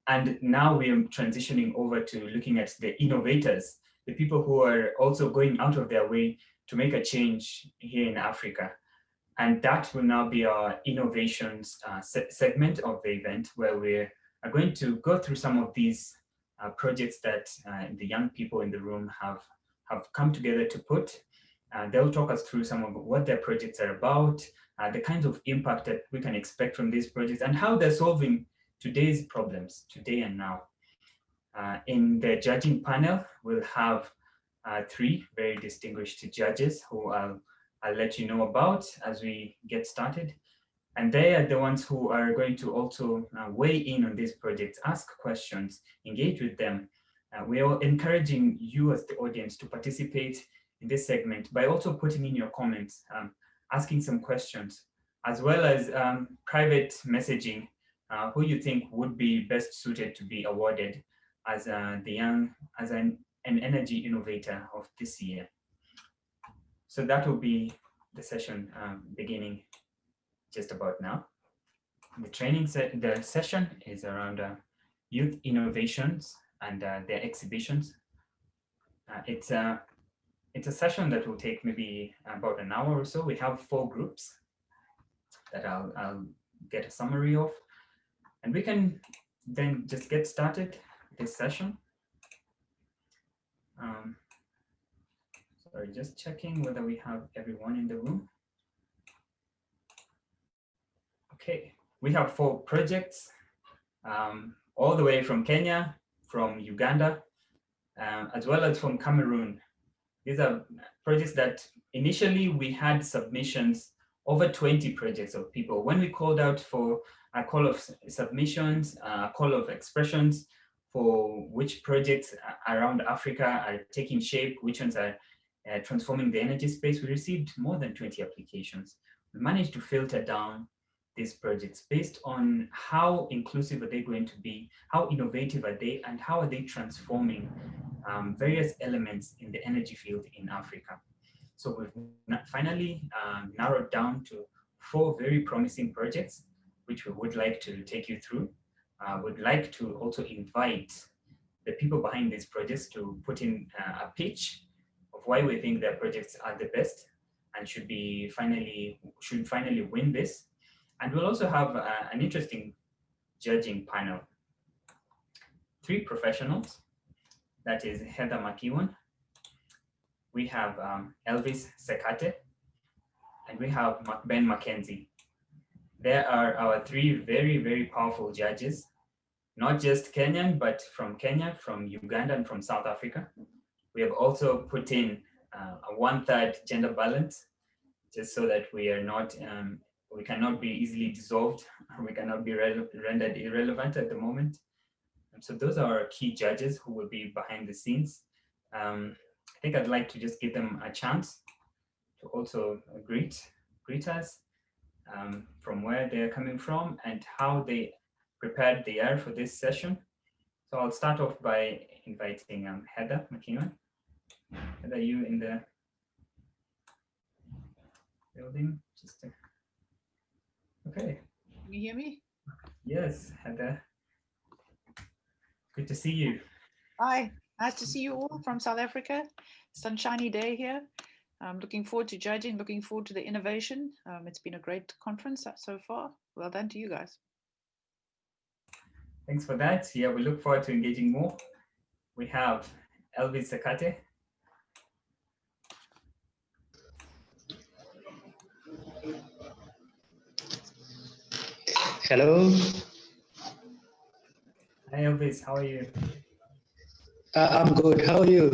And now we are transitioning over to looking at the innovators, the people who are also going out of their way to make a change here in Africa. And that will now be our innovations segment of the event, where we are going to go through some of these projects that the young people in the room have come together to put. They'll talk us through some of what their projects are about, the kinds of impact that we can expect from these projects, and how they're solving today's problems, today and now. In the judging panel, we'll have three very distinguished judges who I'll let you know about as we get started. And they are the ones who are going to also weigh in on these projects, ask questions, engage with them. We are encouraging you as the audience to participate in this segment by also putting in your comments, asking some questions, as well as private messaging, who you think would be best suited to be awarded as an energy innovator of this year. So that will be the session beginning just about now. The session is around youth innovations and their exhibitions. It's a session that will take maybe about an hour or so. We have 4 groups that I'll get a summary of, and we can then just get started this session. Sorry, just checking whether we have everyone in the room. Okay, we have 4 projects, all the way from Kenya, from Uganda, as well as from Cameroon. These are projects that initially we had submissions, over 20 projects of people. When we called out for a call of submissions, a call of expressions for which projects around Africa are taking shape, which ones are transforming the energy space, we received more than 20 applications. We managed to filter down these projects based on how inclusive are they going to be, how innovative are they, and how are they transforming various elements in the energy field in Africa. So we've finally narrowed down to 4 very promising projects, which we would like to take you through. Would like to also invite the people behind these projects to put in a pitch of why we think their projects are the best and should finally win this. And we'll also have an interesting judging panel. 3 professionals, that is Heather McEwan, we have Elvis Sekate, and we have Ben McKenzie. There are our 3 very, very powerful judges, not just Kenyan, but from Kenya, from Uganda, and from South Africa. We have also put in a 1/3 gender balance, just so that we are not, we cannot be easily dissolved, we cannot be rendered irrelevant at the moment. And so those are our key judges who will be behind the scenes. I think I'd like to just give them a chance to also greet us from where they're coming from and how they prepared they are for this session. So I'll start off by inviting Heather McEwan. Heather, you in the building? Okay. Can you hear me? Yes, Heather. Good to see you. Hi, nice to see you all from South Africa. Sunshiny day here. I'm looking forward to judging, looking forward to the innovation. It's been a great conference so far. Well done to you guys. Thanks for that. Yeah, we look forward to engaging more. We have Elvis Sekate. Hello. Hi Elvis, how are you? I'm good. How are you?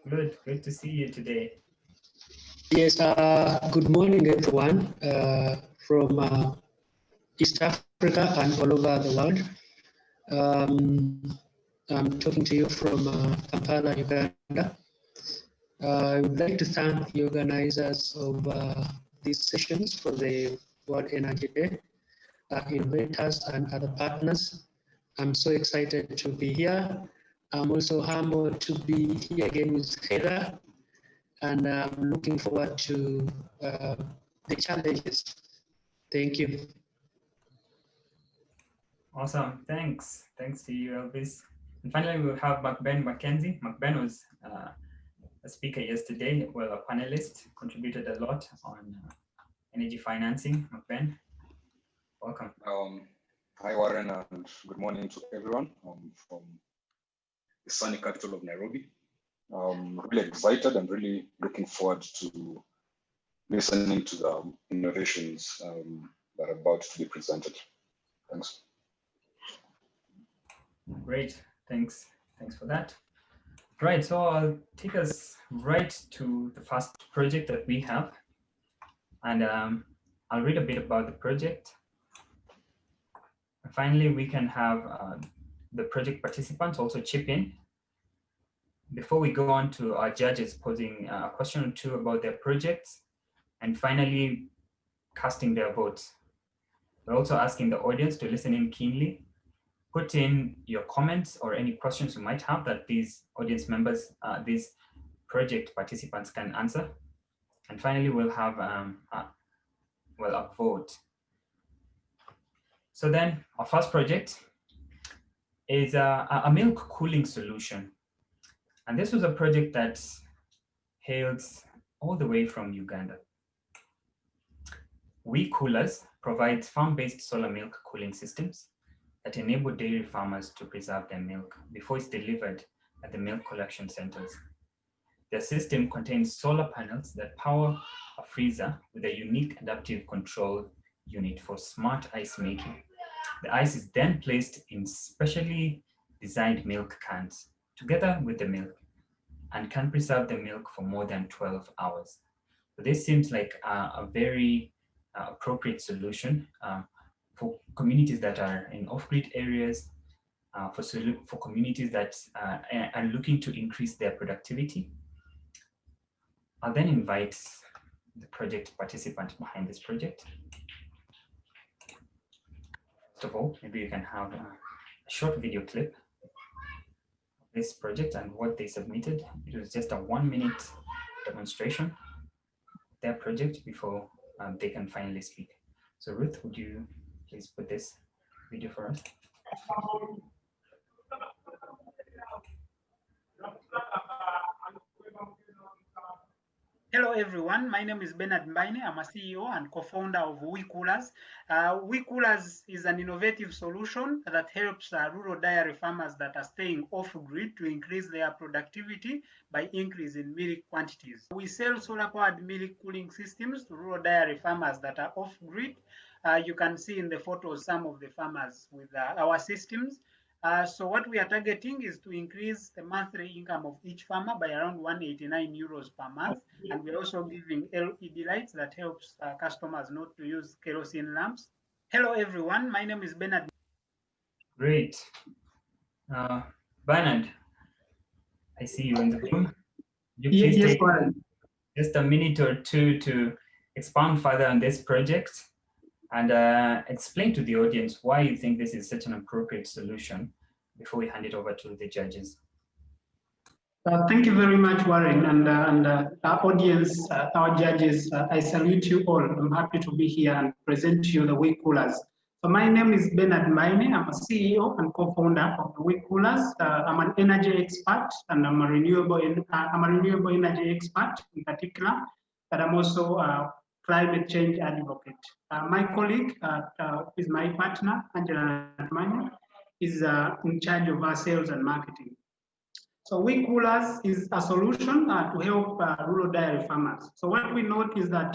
Good to see you today. Yes, good morning everyone from East Africa and all over the world. I'm talking to you from Kampala, Uganda. I would like to thank the organizers of these sessions for the World Energy Day, innovators and other partners. I'm so excited to be here. I'm also humbled to be here again with Heather, and I'm looking forward to the challenges. Thank you. Awesome. Thanks. Thanks to you, Elvis. And finally, we'll have McBen Mackenzie. McBen was a speaker yesterday, well, a panelist, contributed a lot on energy financing. McBen, welcome. Hi, Warren, and good morning to everyone from the sunny capital of Nairobi. Really excited and really looking forward to listening to the innovations that are about to be presented. Thanks. Great, thanks. Thanks for that. Right, so I'll take us right to the first project that we have. And I'll read a bit about the project. And finally, we can have the project participants also chip in before we go on to our judges posing a question or two about their projects, and finally casting their votes. We're also asking the audience to listen in keenly, put in your comments or any questions you might have that these audience members, these project participants can answer. And finally, we'll have a vote. So then our first project is a milk cooling solution. And this was a project that hails all the way from Uganda. We Coolers provides farm-based solar milk cooling systems that enable dairy farmers to preserve their milk before it's delivered at the milk collection centers. The system contains solar panels that power a freezer with a unique adaptive control unit for smart ice making. The ice is then placed in specially designed milk cans together with the milk and can preserve the milk for more than 12 hours. So this seems like a very appropriate solution for communities that are in off-grid areas, for communities that are looking to increase their productivity. I'll then invite the project participant behind this project. First of all, maybe you can have a short video clip of this project and what they submitted. It was just a 1-minute demonstration of their project before they can finally speak. So Ruth, would you please put this video for us? Hello everyone, my name is Bernard Mbaine. I'm a CEO and co-founder of WeCoolers. WeCoolers is an innovative solution that helps rural dairy farmers that are staying off-grid to increase their productivity by increasing milk quantities. We sell solar-powered milk cooling systems to rural dairy farmers that are off-grid. You can see in the photos some of the farmers with our systems. So what we are targeting is to increase the monthly income of each farmer by around 189 euros per month. And we're also giving LED lights that helps customers not to use kerosene lamps. Hello, everyone. My name is Bernard. Great. Bernard, I see you in the room. You please Yes, take just a minute or two to expound further on this project and explain to the audience why you think this is such an appropriate solution before we hand it over to the judges. Thank you very much, Warren, and our audience, our judges. I salute you all. I'm happy to be here and present to you the WeCoolers. So my name is Bernard Mbaine. I'm a CEO and co-founder of the WeCoolers. I'm an energy expert, and I'm a renewable energy expert in particular, but I'm also a climate change advocate. My colleague, is my partner, Angela Mbaine, is in charge of our sales and marketing. So WeCoolers is a solution to help rural dairy farmers. So what we note is that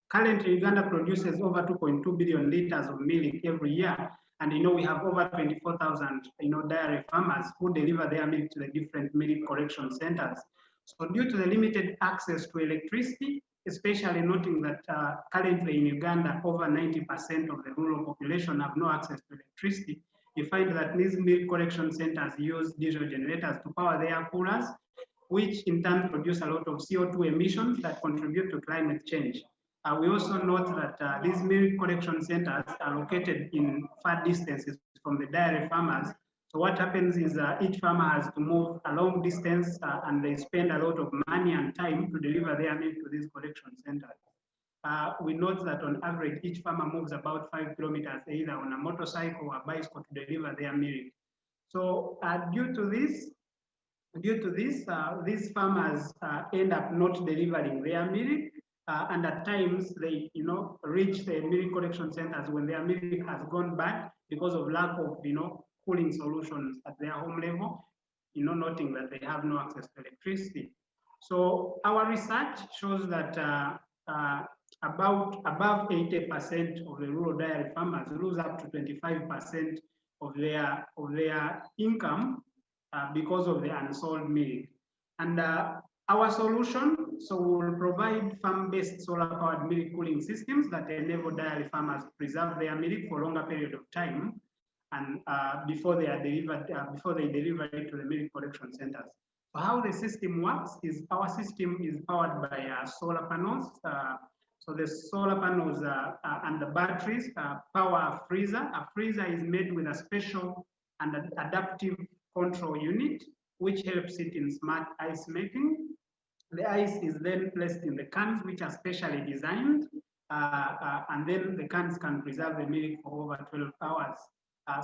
currently Uganda produces over 2.2 billion liters of milk every year. And we have over 24,000 dairy farmers who deliver their milk to the different milk collection centers. So due to the limited access to electricity, especially noting that currently in Uganda, over 90% of the rural population have no access to electricity, you find that these milk collection centers use diesel generators to power their coolers, which in turn produce a lot of CO2 emissions that contribute to climate change. We also note that these milk collection centers are located in far distances from the dairy farmers. So what happens is each farmer has to move a long distance and they spend a lot of money and time to deliver their milk to these collection centers. we note that on average, each farmer moves about 5 kilometers either on a motorcycle or a bicycle to deliver their milk. So due to this, these farmers end up not delivering their milk, and at times they, reach the milk collection centers when their milk has gone bad because of lack of, cooling solutions at their home level, noting that they have no access to electricity. So our research shows that above 80% of the rural dairy farmers lose up to 25% of their income because of the unsold milk. And our solution, so we will provide farm-based solar-powered milk cooling systems that enable dairy farmers to preserve their milk for a longer period of time, and before they deliver it to the milk collection centers. So how the system works is our system is powered by solar panels. So the solar panels and the batteries power a freezer. A freezer is made with a special and adaptive control unit, which helps it in smart ice making. The ice is then placed in the cans, which are specially designed, and then the cans can preserve the milk for over 12 hours.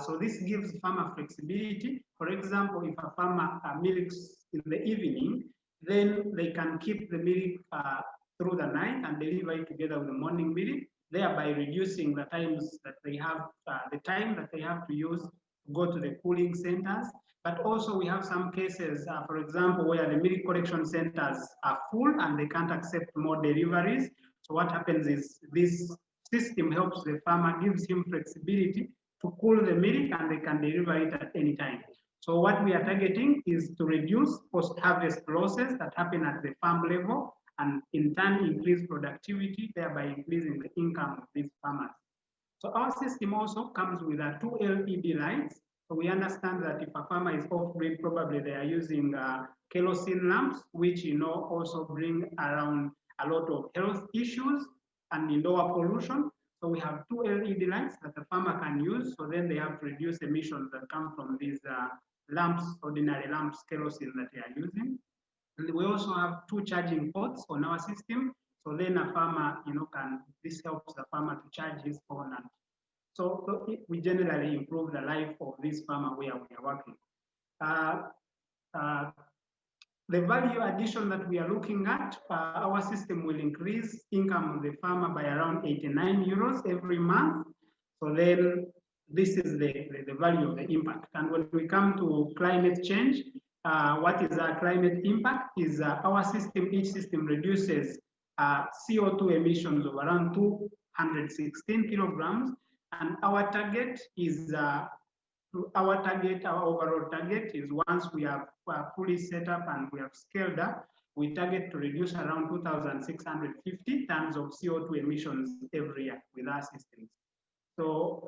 So this gives farmer flexibility. For example, if a farmer milks in the evening, then they can keep the milk through the night and deliver it together with the morning milk, thereby reducing the times that they have, to use to go to the cooling centers. But also we have some cases, for example, where the milk collection centers are full and they can't accept more deliveries. So what happens is this system helps the farmer, gives him flexibility to cool the milk, and they can deliver it at any time. So what we are targeting is to reduce post-harvest losses that happen at the farm level, and in turn increase productivity, thereby increasing the income of these farmers. So our system also comes with 2 LED lights. So we understand that if a farmer is off-grid, probably they are using kerosene lamps, which also bring around a lot of health issues and lower pollution. So we have 2 LED lights that the farmer can use. So then they have to reduce emissions that come from these lamps, ordinary lamps, kerosene that they are using. And we also have 2 charging ports on our system. So then a farmer, this helps the farmer to charge his phone. And so we generally improve the life of this farmer where we are working. The value addition that we are looking at, our system will increase income of the farmer by around 89 euros every month. So then this is the value of the impact. And when we come to climate change, what is our climate impact? Is our system, each system reduces CO2 emissions of around 216 kilograms. And our target is, our overall target is, once we are fully set up and we have scaled up, we target to reduce around 2,650 tons of CO2 emissions every year with our systems. So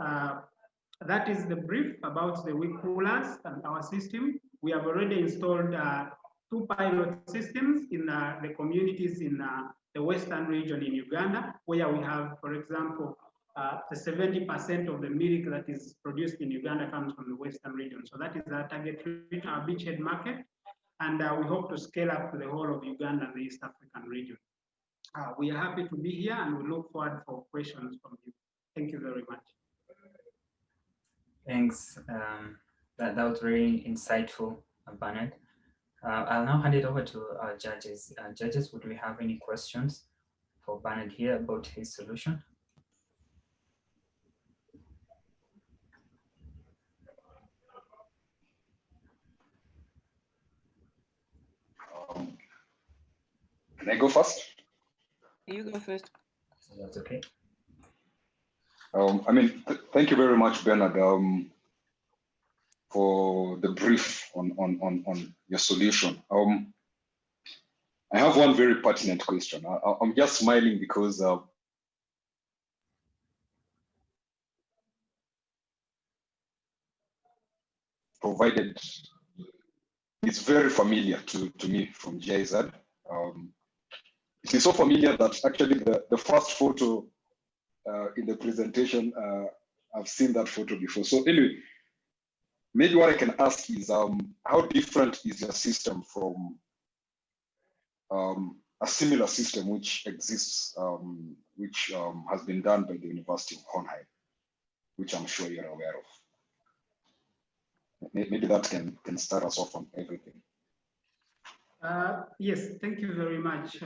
that is the brief about the WEEE coolers and our system. We have already installed 2 pilot systems in the communities in the western region in Uganda, where we have, for example, the 70% of the milk that is produced in Uganda comes from the western region. So that is our target, our beachhead market. And we hope to scale up to the whole of Uganda and the East African region. We are happy to be here, and we look forward for questions from you. Thank you very much. Thanks. That was very insightful, Bernard. I'll now hand it over to our judges. Judges, would we have any questions for Bernard here about his solution? Can I go first? You go first. That's okay. Thank you very much, Bernard, for the brief on your solution. I have one very pertinent question. I'm just smiling because provided it's very familiar to me from GIZ. It is so familiar that actually the first photo in the presentation, I've seen that photo before. So anyway, maybe what I can ask is how different is your system from a similar system which exists, which has been done by the University of Hohenheim, which I'm sure you're aware of. Maybe that can start us off on everything. Yes, thank you very much,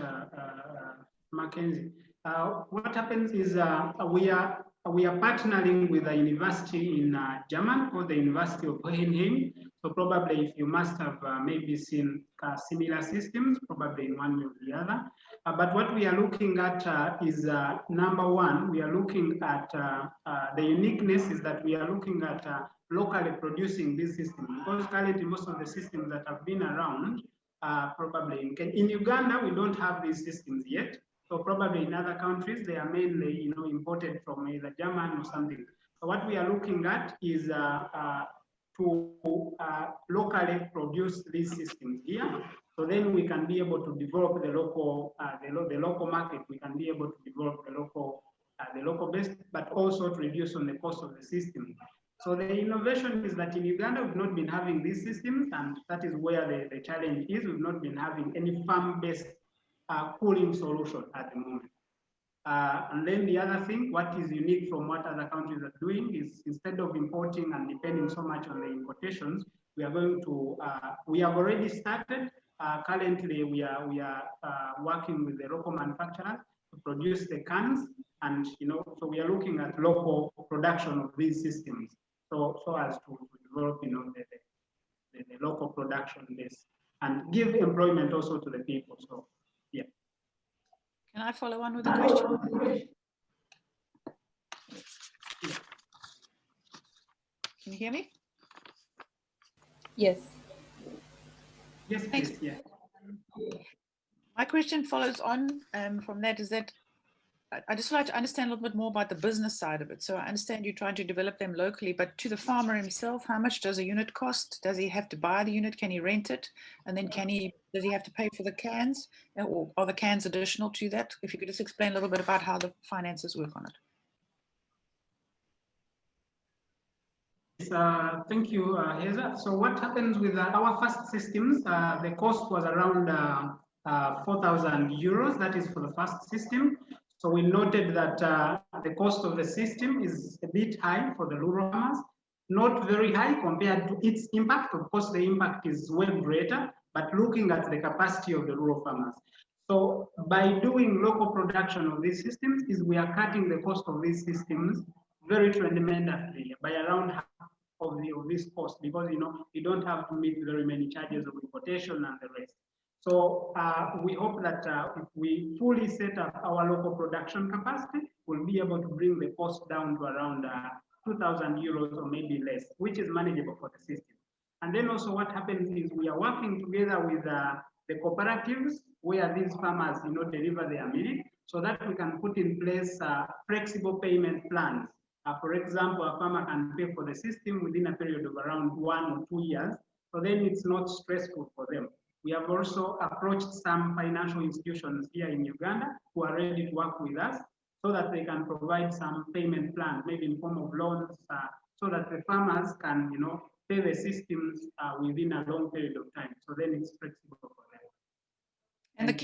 Mackenzie. What happens is we are partnering with a university in Germany called the University of Hohenheim. So probably if you must have maybe seen similar systems, probably in one way or the other. But what we are looking at is number one, we are looking at the uniqueness is that we are looking at locally producing this system, because currently most of the systems that have been around probably in Uganda, we don't have these systems yet. So probably in other countries, they are mainly, imported from either German or something. So what we are looking at is to locally produce these systems here. So then we can be able to develop the local market. We can be able to develop the local base, but also to reduce on the cost of the system. So the innovation is that in Uganda, we've not been having these systems, and that is where the challenge is. We've not been having any farm-based cooling solution at the moment. And then the other thing, what is unique from what other countries are doing is instead of importing and depending so much on the importations, we are going to, we have already started. Currently, we are working with the local manufacturers to produce the cans, and so we are looking at local production of these systems. So as to develop, the local production base and give employment also to the people. So, yeah. Can I follow on with a question? Yeah. Can you hear me? Yes. Yes, Thanks. please. Yeah. My question follows on from that, is that I just like to understand a little bit more about the business side of it. So I understand you're trying to develop them locally, but to the farmer himself, how much does a unit cost? Does he have to buy the unit? Can he rent it? And then does he have to pay for the cans? Or are the cans additional to that? If you could just explain a little bit about how the finances work on it. Thank you, Heza. So what happens with our first systems, the cost was around 4,000 euros. That is for the first system. So we noted that the cost of the system is a bit high for the rural farmers, not very high compared to its impact. Of course, the impact is way greater, but looking at the capacity of the rural farmers. So by doing local production of these systems, we are cutting the cost of these systems very tremendously by around half of this cost, because you don't have to meet very many charges of importation and the rest. So we hope that if we fully set up our local production capacity, we'll be able to bring the cost down to around 2,000 euros or maybe less, which is manageable for the system. And then also what happens is we are working together with the cooperatives where these farmers deliver their milk, so that we can put in place flexible payment plans. For example, a farmer can pay for the system within a period of around 1 or 2 years, so then it's not stressful for them. We have also approached some financial institutions here in Uganda who are ready to work with us so that they can provide some payment plans, maybe in form of loans, so that the farmers can, pay the systems within a long period of time. So then it's flexible for them. And the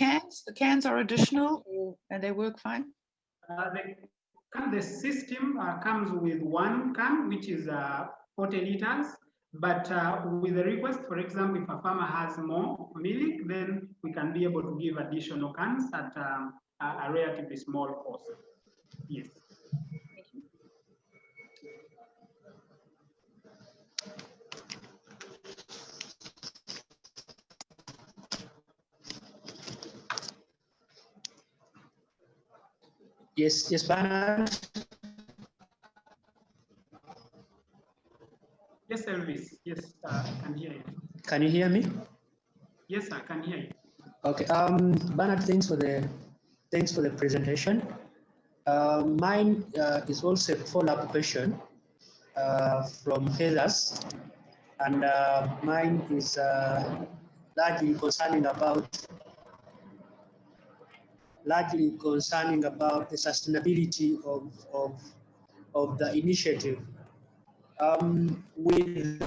cans are additional, and they work fine? The system comes with one can, which is 40 liters. But with the request, for example, if a farmer has more milk, then we can be able to give additional cans at a relatively small cost. Yes. Yes, Bernard. Yes, Elvis. Yes, I can hear you. Can you hear me? Yes, I can hear you. Okay. Bernard, thanks for the presentation. Mine is also a follow-up question from Heather's, and mine is largely concerning about the sustainability of the initiative. With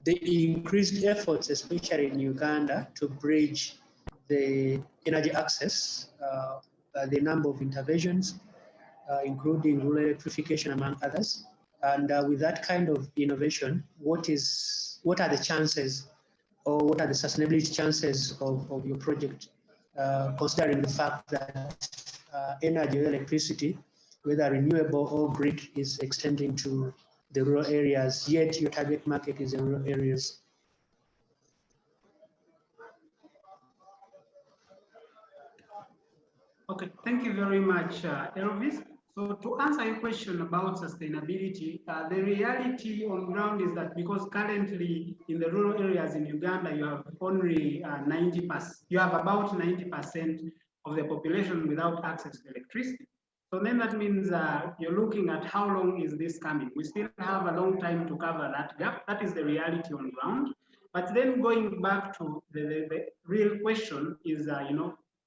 the increased efforts, especially in Uganda, to bridge the energy access, the number of interventions, including rural electrification, among others. And with that kind of innovation, what are the chances, or what are the sustainability chances of your project, considering the fact that energy or electricity, whether renewable or grid, is extending to the rural areas, yet your target market is the rural areas? Okay, thank you very much, Elvis. So to answer your question about sustainability, the reality on ground is that because currently in the rural areas in Uganda, you have only 90%, you have about 90% of the population without access to electricity. So then that means you're looking at how long is this coming? We still have a long time to cover that gap. That is the reality on ground. But then going back to the real question is,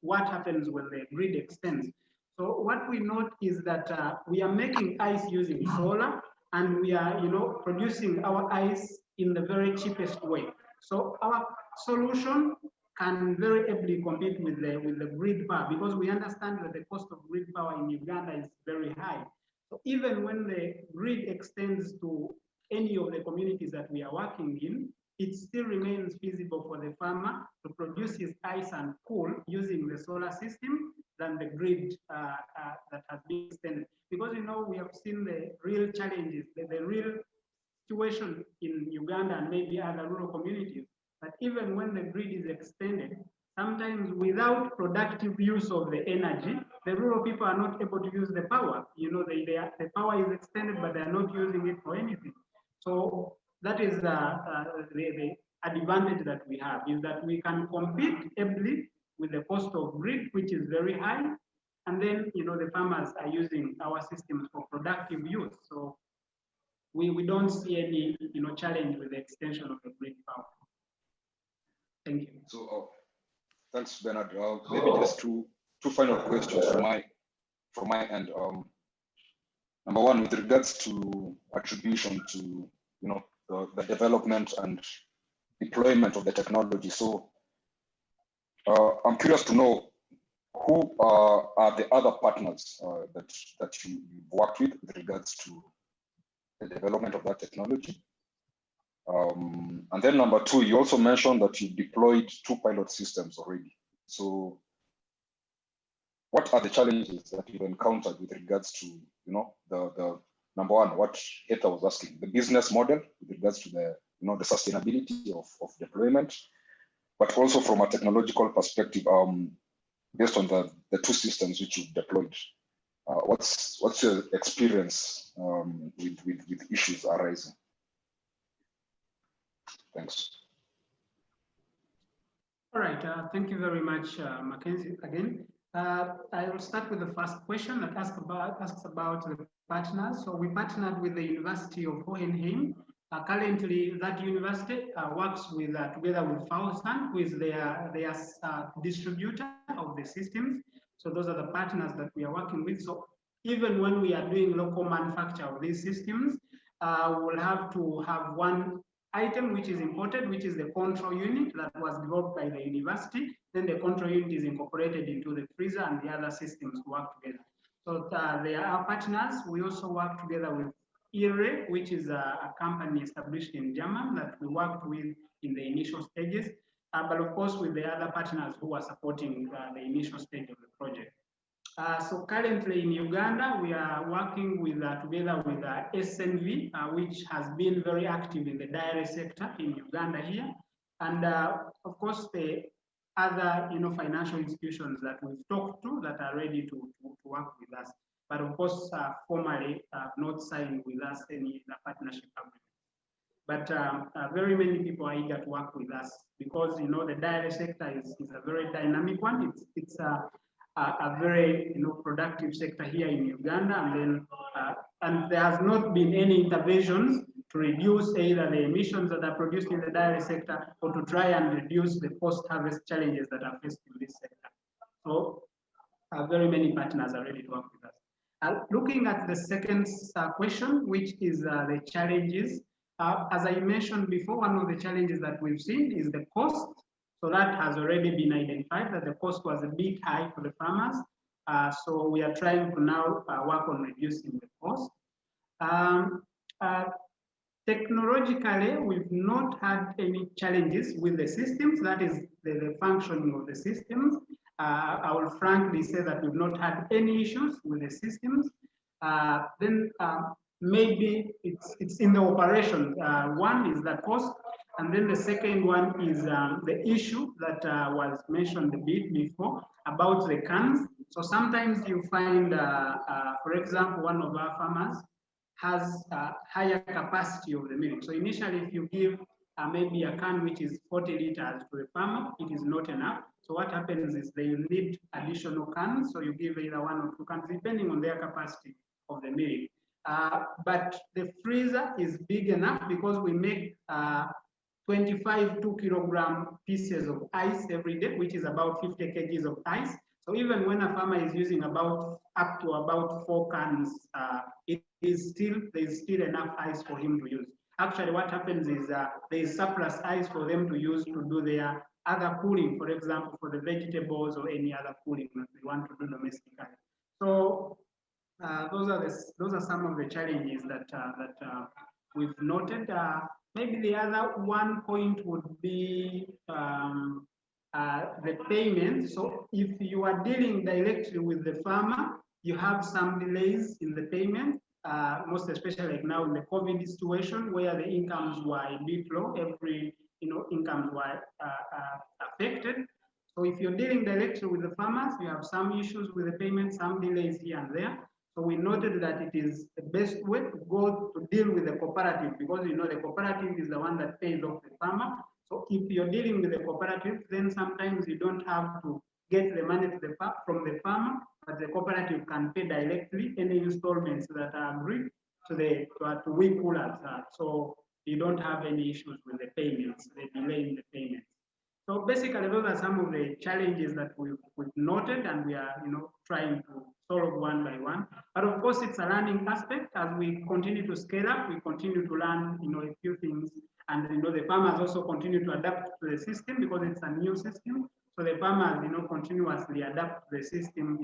what happens when the grid extends? So what we note is that we are making ice using solar, and we are, producing our ice in the very cheapest way. So our solution can very ably compete with the grid power, because we understand that the cost of grid power in Uganda is very high. So even when the grid extends to any of the communities that we are working in, it still remains feasible for the farmer to produce his ice and cool using the solar system than the grid that has been extended. Because we have seen the real challenges, the real situation in Uganda and maybe other rural communities, that even when the grid is extended, sometimes without productive use of the energy, the rural people are not able to use the power. The power is extended, but they are not using it for anything. So that is the advantage that we have, is that we can compete ably with the cost of grid, which is very high, and then the farmers are using our systems for productive use. So we don't see any challenge with the extension of the grid power. Thank you. So thanks, Bernard. Maybe just two final questions from my end. Number one, with regards to attribution to the development and deployment of the technology. So I'm curious to know who are the other partners that you've worked with regards to the development of that technology. And then number two, you also mentioned that you deployed 2 pilot systems already. So what are the challenges that you've encountered with regards to, the number one, what Heather was asking, the business model with regards to the, the sustainability of deployment, but also from a technological perspective, based on the 2 systems which you've deployed. What's your experience with issues arising? Thanks. All right, thank you very much, Mackenzie, again. I will start with the first question that asks about the partners. So we partnered with the University of Hohenheim. Currently, that university works with together with Faustan, who is their distributor of the systems. So those are the partners that we are working with. So even when we are doing local manufacture of these systems, we will have to have one item which is imported, which is the control unit that was developed by the university. Then the control unit is incorporated into the freezer, and the other systems work together. So they are our partners. We also work together with IRE, which is a company established in Germany that we worked with in the initial stages, but of course with the other partners who are supporting the initial stage of the project. So currently in Uganda, we are working with together with SNV, which has been very active in the dairy sector in Uganda here, and of course the other financial institutions that we've talked to that are ready to work with us, but of course formally not signed with us any partnership agreement. But very many people are eager to work with us because the dairy sector is a very dynamic one. It's a very productive sector here in Uganda, and there has not been any interventions to reduce either the emissions that are produced in the dairy sector or to try and reduce the post-harvest challenges that are faced in this sector. So very many partners are ready to work with us. Looking at the second question, which is the challenges, As I mentioned before, one of the challenges that we've seen is the cost. So that has already been identified that the cost was a bit high for the farmers. So we are trying to now work on reducing the cost. Technologically, we've not had any challenges with the systems, that is the functioning of the systems. I will frankly say that we've not had any issues with the systems. Maybe it's in the operation. One is the cost, and then the second one is the issue that was mentioned a bit before about the cans. So sometimes you find, for example, one of our farmers has a higher capacity of the milk. So initially, if you give maybe a can which is 40 liters to the farmer, it is not enough. So what happens is they need additional cans. So you give either 1 or 2 cans, depending on their capacity of the milk. But the freezer is big enough because we make 25 2-kilogram pieces of ice every day, which is about 50 kgs of ice. So even when a farmer is using up to about 4 cans, there's still enough ice for him to use. Actually, what happens is there is surplus ice for them to use to do their other cooling, for example, for the vegetables or any other cooling that we want to do domestically. So those are some of the challenges that we've noted. Maybe the other one point would be the payment. So if you are dealing directly with the farmer, you have some delays in the payment, most especially like now in the COVID situation where the incomes were a bit low, incomes were affected. So if you're dealing directly with the farmers, you have some issues with the payment, some delays here and there. So we noted that it is the best way to go to deal with the cooperative, because the cooperative is the one that pays off the farmer. So if you're dealing with the cooperative, then sometimes you don't have to get the money from the farmer, but the cooperative can pay directly any installments that are agreed to we coolers. So you don't have any issues with the payments, the delay in the payments. So basically, those are some of the challenges that we've noted, and we are trying to solve one by one. But of course, it's a learning aspect. As we continue to scale up, we continue to learn a few things, and the farmers also continue to adapt to the system because it's a new system. So the farmers continuously adapt to the system.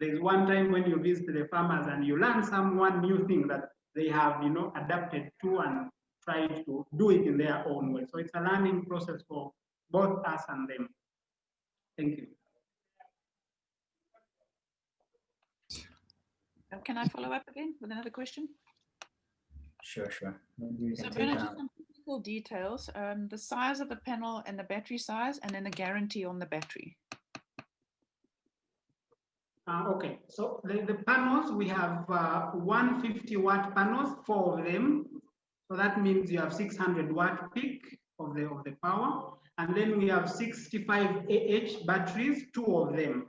There's one time when you visit the farmers and you learn one new thing that they have adapted to and tried to do it in their own way. So it's a learning process for both us and them. Thank you. Can I follow up again with another question? Sure. So Bernard, just some technical details, the size of the panel and the battery size, and then the guarantee on the battery. Okay, so the panels, we have 150 watt panels, 4 of them. So that means you have 600 watt peak of the power. And then we have 65 Ah batteries, 2 of them.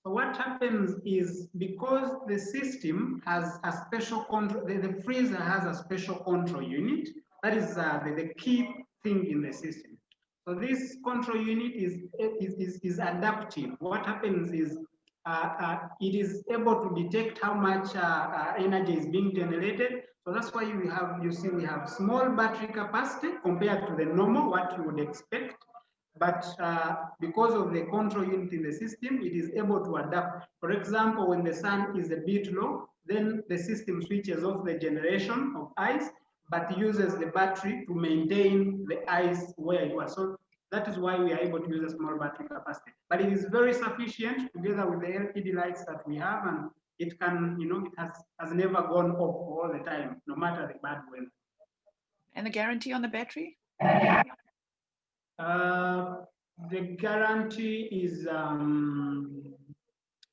So what happens is, because the system has a special control, the freezer has a special control unit. That is the key thing in the system. So this control unit is adaptive. What happens is it is able to detect how much energy is being generated. So that's why we have small battery capacity compared to the normal, what you would expect. But because of the control unit in the system, it is able to adapt. For example, when the sun is a bit low, then the system switches off the generation of ice, but uses the battery to maintain the ice where it was. So that is why we are able to use a small battery capacity. But it is very sufficient together with the LED lights that we have, and it can, it has never gone off all the time, no matter the bad weather. And the guarantee on the battery? The guarantee is,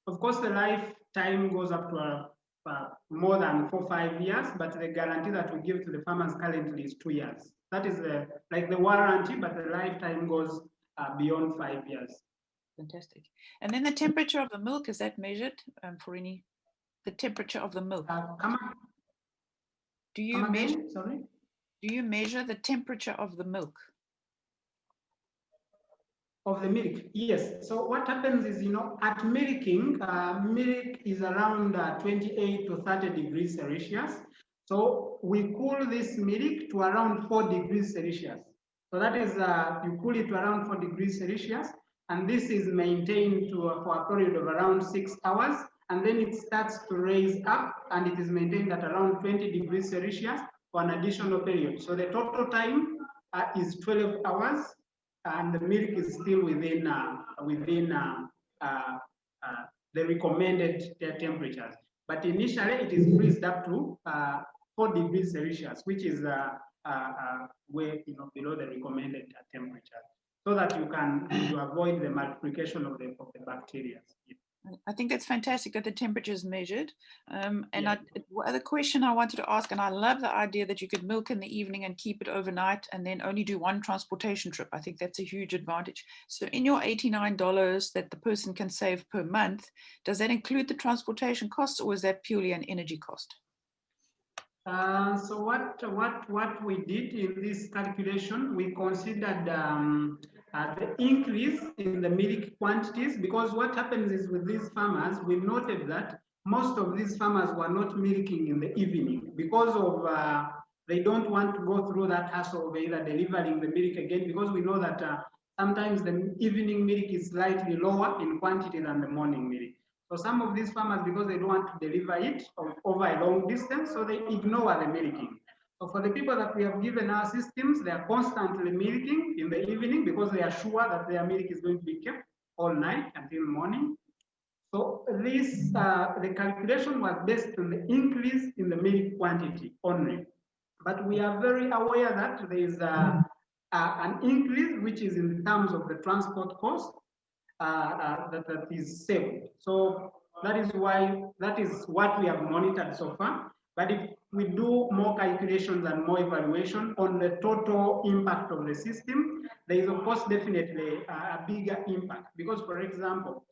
of course, the lifetime goes up to more than 4 or 5 years, but the guarantee that we give to the farmers currently is 2 years. That is like the warranty, but the lifetime goes beyond 5 years. Fantastic. And then the temperature of the milk, is that measured the temperature of the milk? Do you measure the temperature of the milk? Of the milk, yes. So what happens is, at milking, milk is around 28 to 30 degrees Celsius. So we cool this milk to around 4 degrees Celsius. So that is, you cool it to around 4 degrees Celsius, and this is maintained for a period of around 6 hours, and then it starts to raise up, and it is maintained at around 20 degrees Celsius for an additional period. So the total time is 12 hours, and the milk is still within the recommended temperatures. But initially, it is freezed up to 4 degrees Celsius, which is way below the recommended temperature, so that you avoid the multiplication of the bacteria. I think that's fantastic that the temperature is measured. And Yeah. the other question I wanted to ask, and I love the idea that you could milk in the evening and keep it overnight and then only do one transportation trip. I think that's a huge advantage. So in your $89 that the person can save per month, does that include the transportation costs, or is that purely an energy cost? So what we did in this calculation, we considered the increase in the milk quantities, because what happens is with these farmers, we noted that most of these farmers were not milking in the evening because of they don't want to go through that hassle of either delivering the milk again, because we know that sometimes the evening milk is slightly lower in quantity than the morning milk. So some of these farmers, because they don't want to deliver it over a long distance, so they ignore the milking. So for the people that we have given our systems, they are constantly milking in the evening because they are sure that their milk is going to be kept all night until morning. So this, the calculation was based on the increase in the milk quantity only. But we are very aware that there is an increase which is in terms of the transport cost that is saved. So that is what we have monitored so far. But if we do more calculations and more evaluation on the total impact of the system, there is of course definitely a bigger impact, because for example,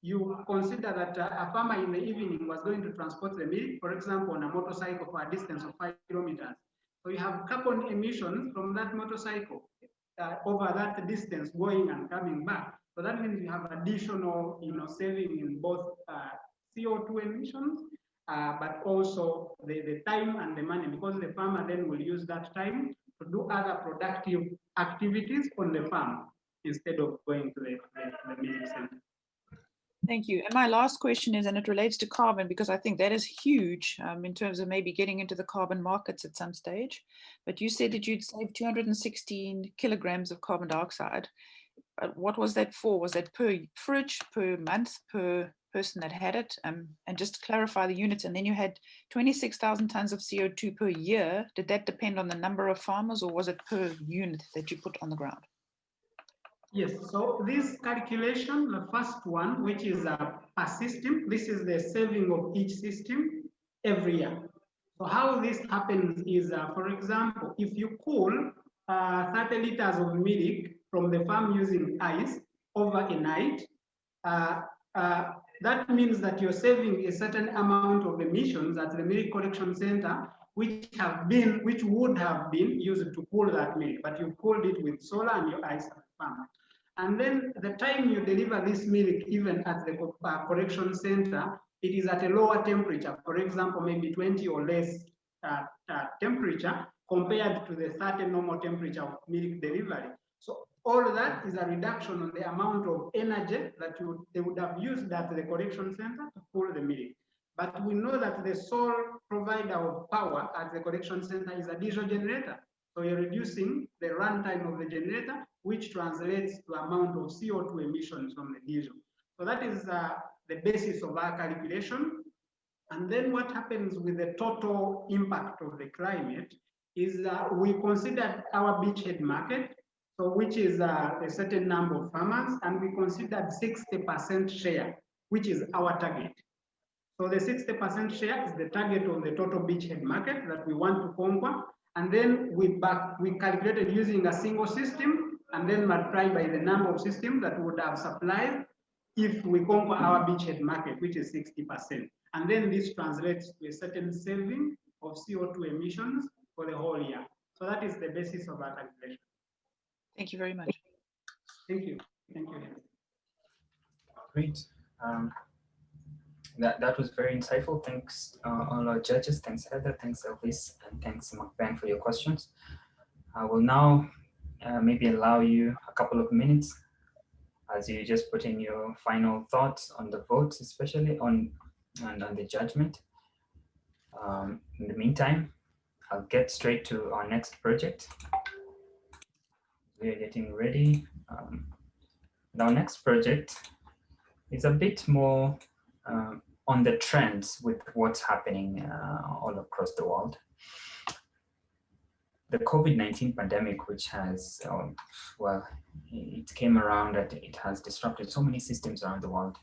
you consider that a farmer in the evening was going to transport the milk, for example, on a motorcycle for a distance of 5 kilometers. So you have carbon emissions from that motorcycle over that distance going and coming back. So that means you have additional, saving in both CO2 emissions, but also the time and the money, because the farmer then will use that time to do other productive activities on the farm instead of going to the milk center. Thank you. And my last question is, and it relates to carbon, because I think that is huge in terms of maybe getting into the carbon markets at some stage. But you said that you'd save 216 kilograms of carbon dioxide. What was that for? Was that per fridge, per month, per person that had it? And just to clarify the units, and then you had 26,000 tons of CO2 per year. Did that depend on the number of farmers, or was it per unit that you put on the ground? Yes, so this calculation, the first one, which is a system, this is the saving of each system every year. So how this happens is, for example, if you cool 30 liters of milk from the farm using ice over a night, that means that you're saving a certain amount of emissions at the milk collection center, which would have been used to cool that milk, but you cooled it with solar and your ice at the farm. And then the time you deliver this milk, even at the collection center, it is at a lower temperature, for example, maybe 20 or less temperature compared to the 30 normal temperature of milk delivery. So all that is a reduction on the amount of energy that they would have used at the collection center to cool the milk. But we know that the sole provider of power at the collection center is a diesel generator. So you're reducing the runtime of the generator, which translates to amount of CO2 emissions from the diesel. So that is the basis of our calculation. And then what happens with the total impact of the climate is we considered our beachhead market, so which is a certain number of farmers, and we considered 60% share, which is our target. So the 60% share is the target of the total beachhead market that we want to conquer. And then we calculated using a single system and then multiplied by the number of systems that would have supplied if we conquer our beachhead market, which is 60%. And then this translates to a certain saving of CO2 emissions for the whole year. So that is the basis of our calculation. Thank you very much. Thank you. Thank you. Great. That was very insightful. Thanks, all our judges. Thanks, Heather. Thanks, Elvis. And thanks, Mukbang, for your questions. I will now maybe allow you a couple of minutes as you just put in your final thoughts on the votes, especially on the judgment. In the meantime, I'll get straight to our next project. We're getting ready. Our next project is a bit more on the trends with what's happening all across the world. The COVID-19 pandemic, which has, well, it came around and it has disrupted so many systems around the world.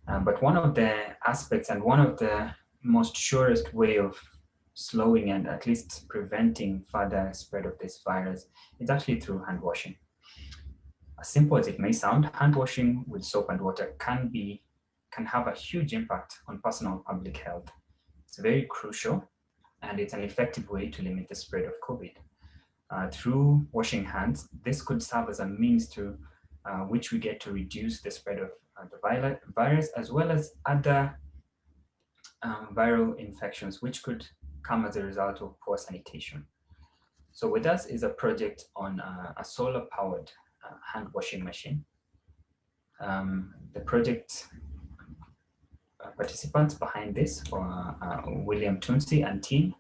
But one of the aspects and one of the most surest way of slowing and at least preventing further spread of this virus is actually through hand washing. As simple as it may sound, hand washing with soap and water can have a huge impact on personal public health. It's very crucial, and it's an effective way to limit the spread of COVID. Through washing hands, this could serve as a means to which we get to reduce the spread of the virus, as well as other viral infections, which could come as a result of poor sanitation. So with us is a project on a solar-powered hand washing machine. The project participants behind this are William Tunsi and team.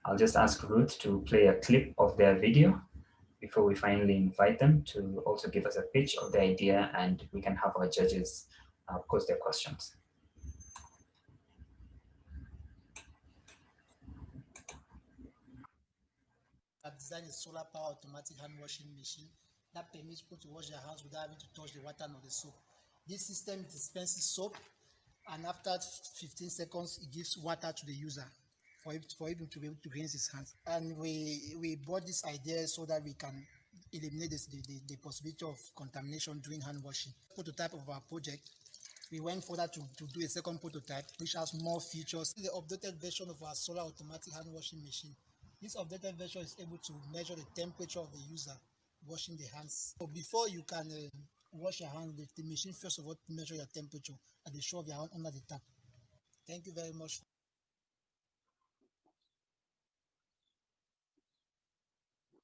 I'll just ask Ruth to play a clip of their video before we finally invite them to also give us a pitch of the idea, and we can have our judges pose their questions. I've designed a solar power automatic hand washing machine that permits people to wash their hands without having to touch the water nor the soap. This system dispenses soap, and after 15 seconds, it gives water to the user for him to be able to rinse his hands. And we bought this idea so that we can eliminate the possibility of contamination during hand washing. Prototype of our project, we went further to do a second prototype, which has more features. The updated version of our solar automatic hand washing machine. This updated version is able to measure the temperature of the user washing the hands. So before you can wash your hands, the machine first of all measure your temperature at the shore of your hand under the tap. Thank you very much.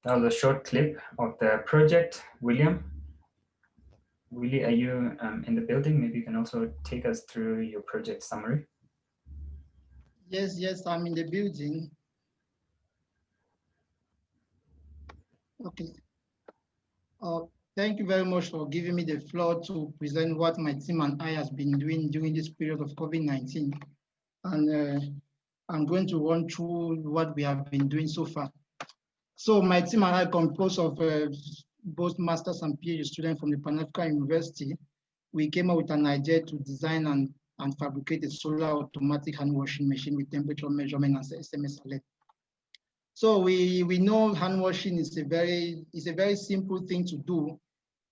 That was a short clip of the project. Willie, are you in the building? Maybe you can also take us through your project summary. Yes, I'm in the building. Okay. Thank you very much for giving me the floor to present what my team and I has been doing during this period of COVID-19. And I'm going to run through what we have been doing so far. So my team and I compose of both masters and PhD students from the Pan-African University. We came up with an idea to design and fabricate a solar automatic hand washing machine with temperature measurement and SMS alert. So we know hand washing is a very simple thing to do,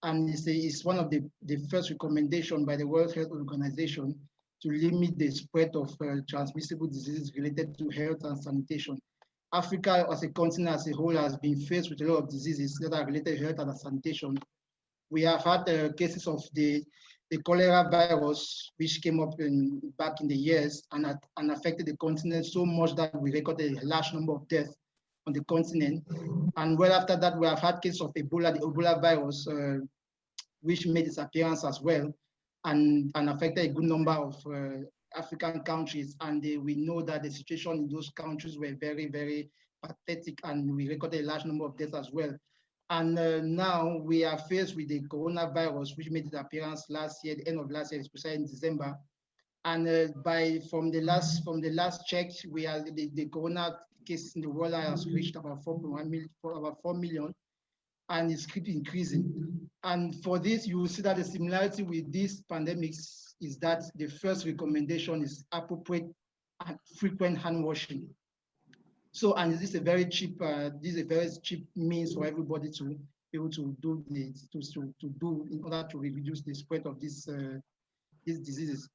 and it's one of the first recommendation by the World Health Organization to limit the spread of transmissible diseases related to health and sanitation. Africa as a continent as a whole has been faced with a lot of diseases that are related to health and sanitation. We have had cases of the cholera virus, which came up back in the years and affected the continent so much that we recorded a large number of deaths on the continent. And well after that, we have had cases of Ebola, the Ebola virus, which made its appearance as well and affected a good number of African countries. And we know that the situation in those countries were very, very pathetic, and we recorded a large number of deaths as well. And now we are faced with the coronavirus, which made its appearance last year, the end of last year, especially in December. And from the last check, we are the corona cases in the world has reached about 4 million, and it's keep increasing. And for this, you will see that the similarity with these pandemics is that the first recommendation is appropriate and frequent hand washing. So, and this is a very cheap means for everybody to be able to do in order to reduce the spread of these diseases.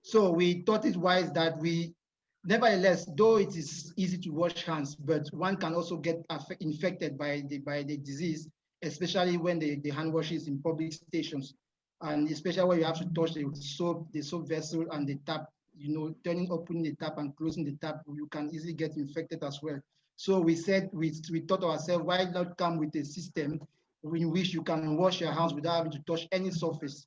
So we thought it wise that we, nevertheless, though it is easy to wash hands, but one can also get infected by the disease, especially when the hand washing is in public stations, and especially when you have to touch the soap vessel and the tap turning, opening the tap and closing the tap, you can easily get infected as well. So we said, we thought to ourselves, why not come with a system in which you can wash your hands without having to touch any surface?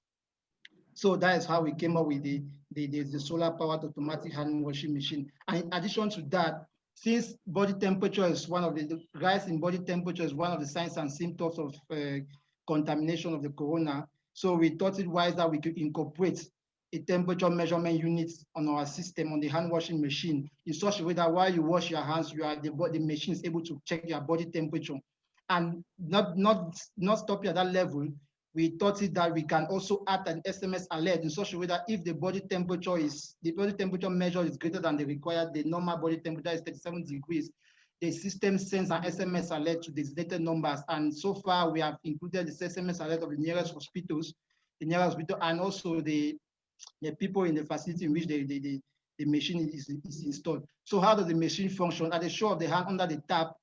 So that is how we came up with the solar-powered automatic hand washing machine. And in addition to that, since body temperature is one of the rise in body temperature is one of the signs and symptoms of contamination of the corona, so we thought it wise that we could incorporate a temperature measurement unit on our system on the hand washing machine in such a way that while you wash your hands, the machine is able to check your body temperature, and not stop at that level. We thought it that we can also add an SMS alert in such a way that if the body temperature measure is greater than the normal body temperature is 37 degrees, the system sends an SMS alert to designated numbers. And so far we have included the SMS alert of the nearest hospitals, and also the people in the facility in which the machine is installed. So how does the machine function? At the show of the hand under the tap,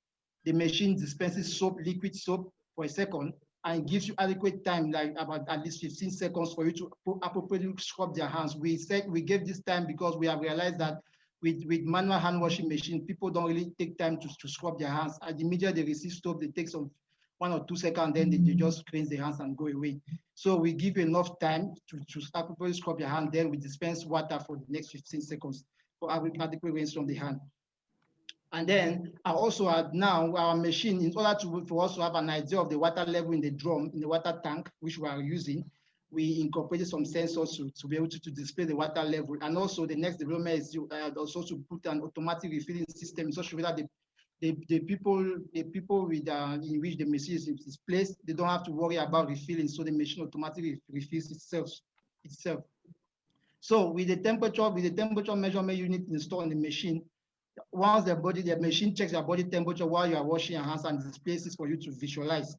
the machine dispenses liquid soap for a second, and gives you adequate time, like about at least 15 seconds for you to appropriately scrub their hands. We gave this time because we have realized that with manual hand washing machine, people don't really take time to scrub their hands. At the immediate they receive soap, they take some 1 or 2 seconds, then they just cleanse their hands and go away. So we give you enough time to appropriately scrub your hand, then we dispense water for the next 15 seconds for adequate rinse from the hand. And then I also have now our machine, in order for us to have an idea of the water level in the drum, in the water tank, which we are using, we incorporated some sensors to be able to display the water level. And also the next development is also to put an automatic refilling system in such a way that the people with in which the machine is placed, they don't have to worry about refilling, so the machine automatically refills itself. So with the temperature measurement unit installed in the machine, once the machine checks your body temperature while you are washing your hands and displays it for you to visualize.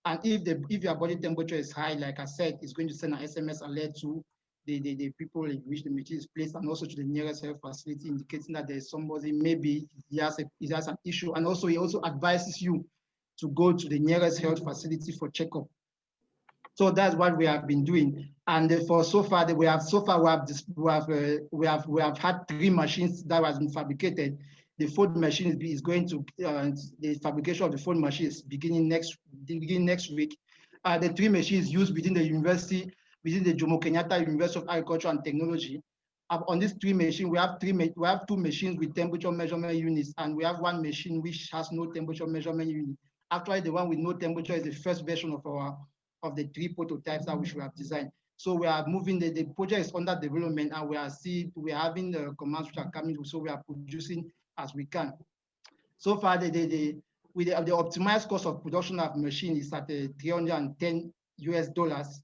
And if your body temperature is high, like I said, it's going to send an SMS alert to the people in which the machine is placed, and also to the nearest health facility, indicating that there is somebody, maybe he has an issue. And also he also advises you to go to the nearest health facility for checkup. So that's what we have been doing. And for so far we have had 3 machines that has been fabricated. The 4th machine is going to the fabrication of the 4th machine is beginning next week. The 3 machines used within the university, within the Jomo Kenyatta University of Agriculture and Technology. On these 3 machines, we have 2 machines with temperature measurement units, and we have 1 machine which has no temperature measurement unit. Actually, the one with no temperature is the first version of the 3 prototypes that which we have designed. So we are moving, the project is under development, and we are having the commands which are coming, so we are producing as we can. So far, the optimized cost of production of machine is at $310 US,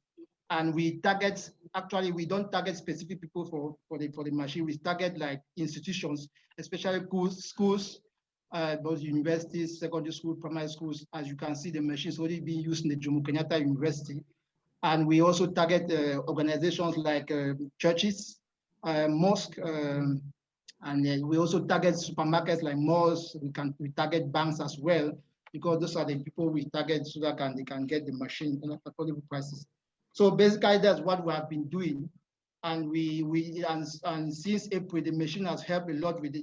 and we don't target specific people for the machine. We target like institutions, especially schools, both universities, secondary school, primary schools. As you can see, the machine is already being used in the Jomo Kenyatta University. And we also target organizations like churches, mosques, and we also target supermarkets like malls. We target banks as well, because those are the people we target so that they can get the machine at affordable prices. So basically, that's what we have been doing. And and since April, the machine has helped a lot with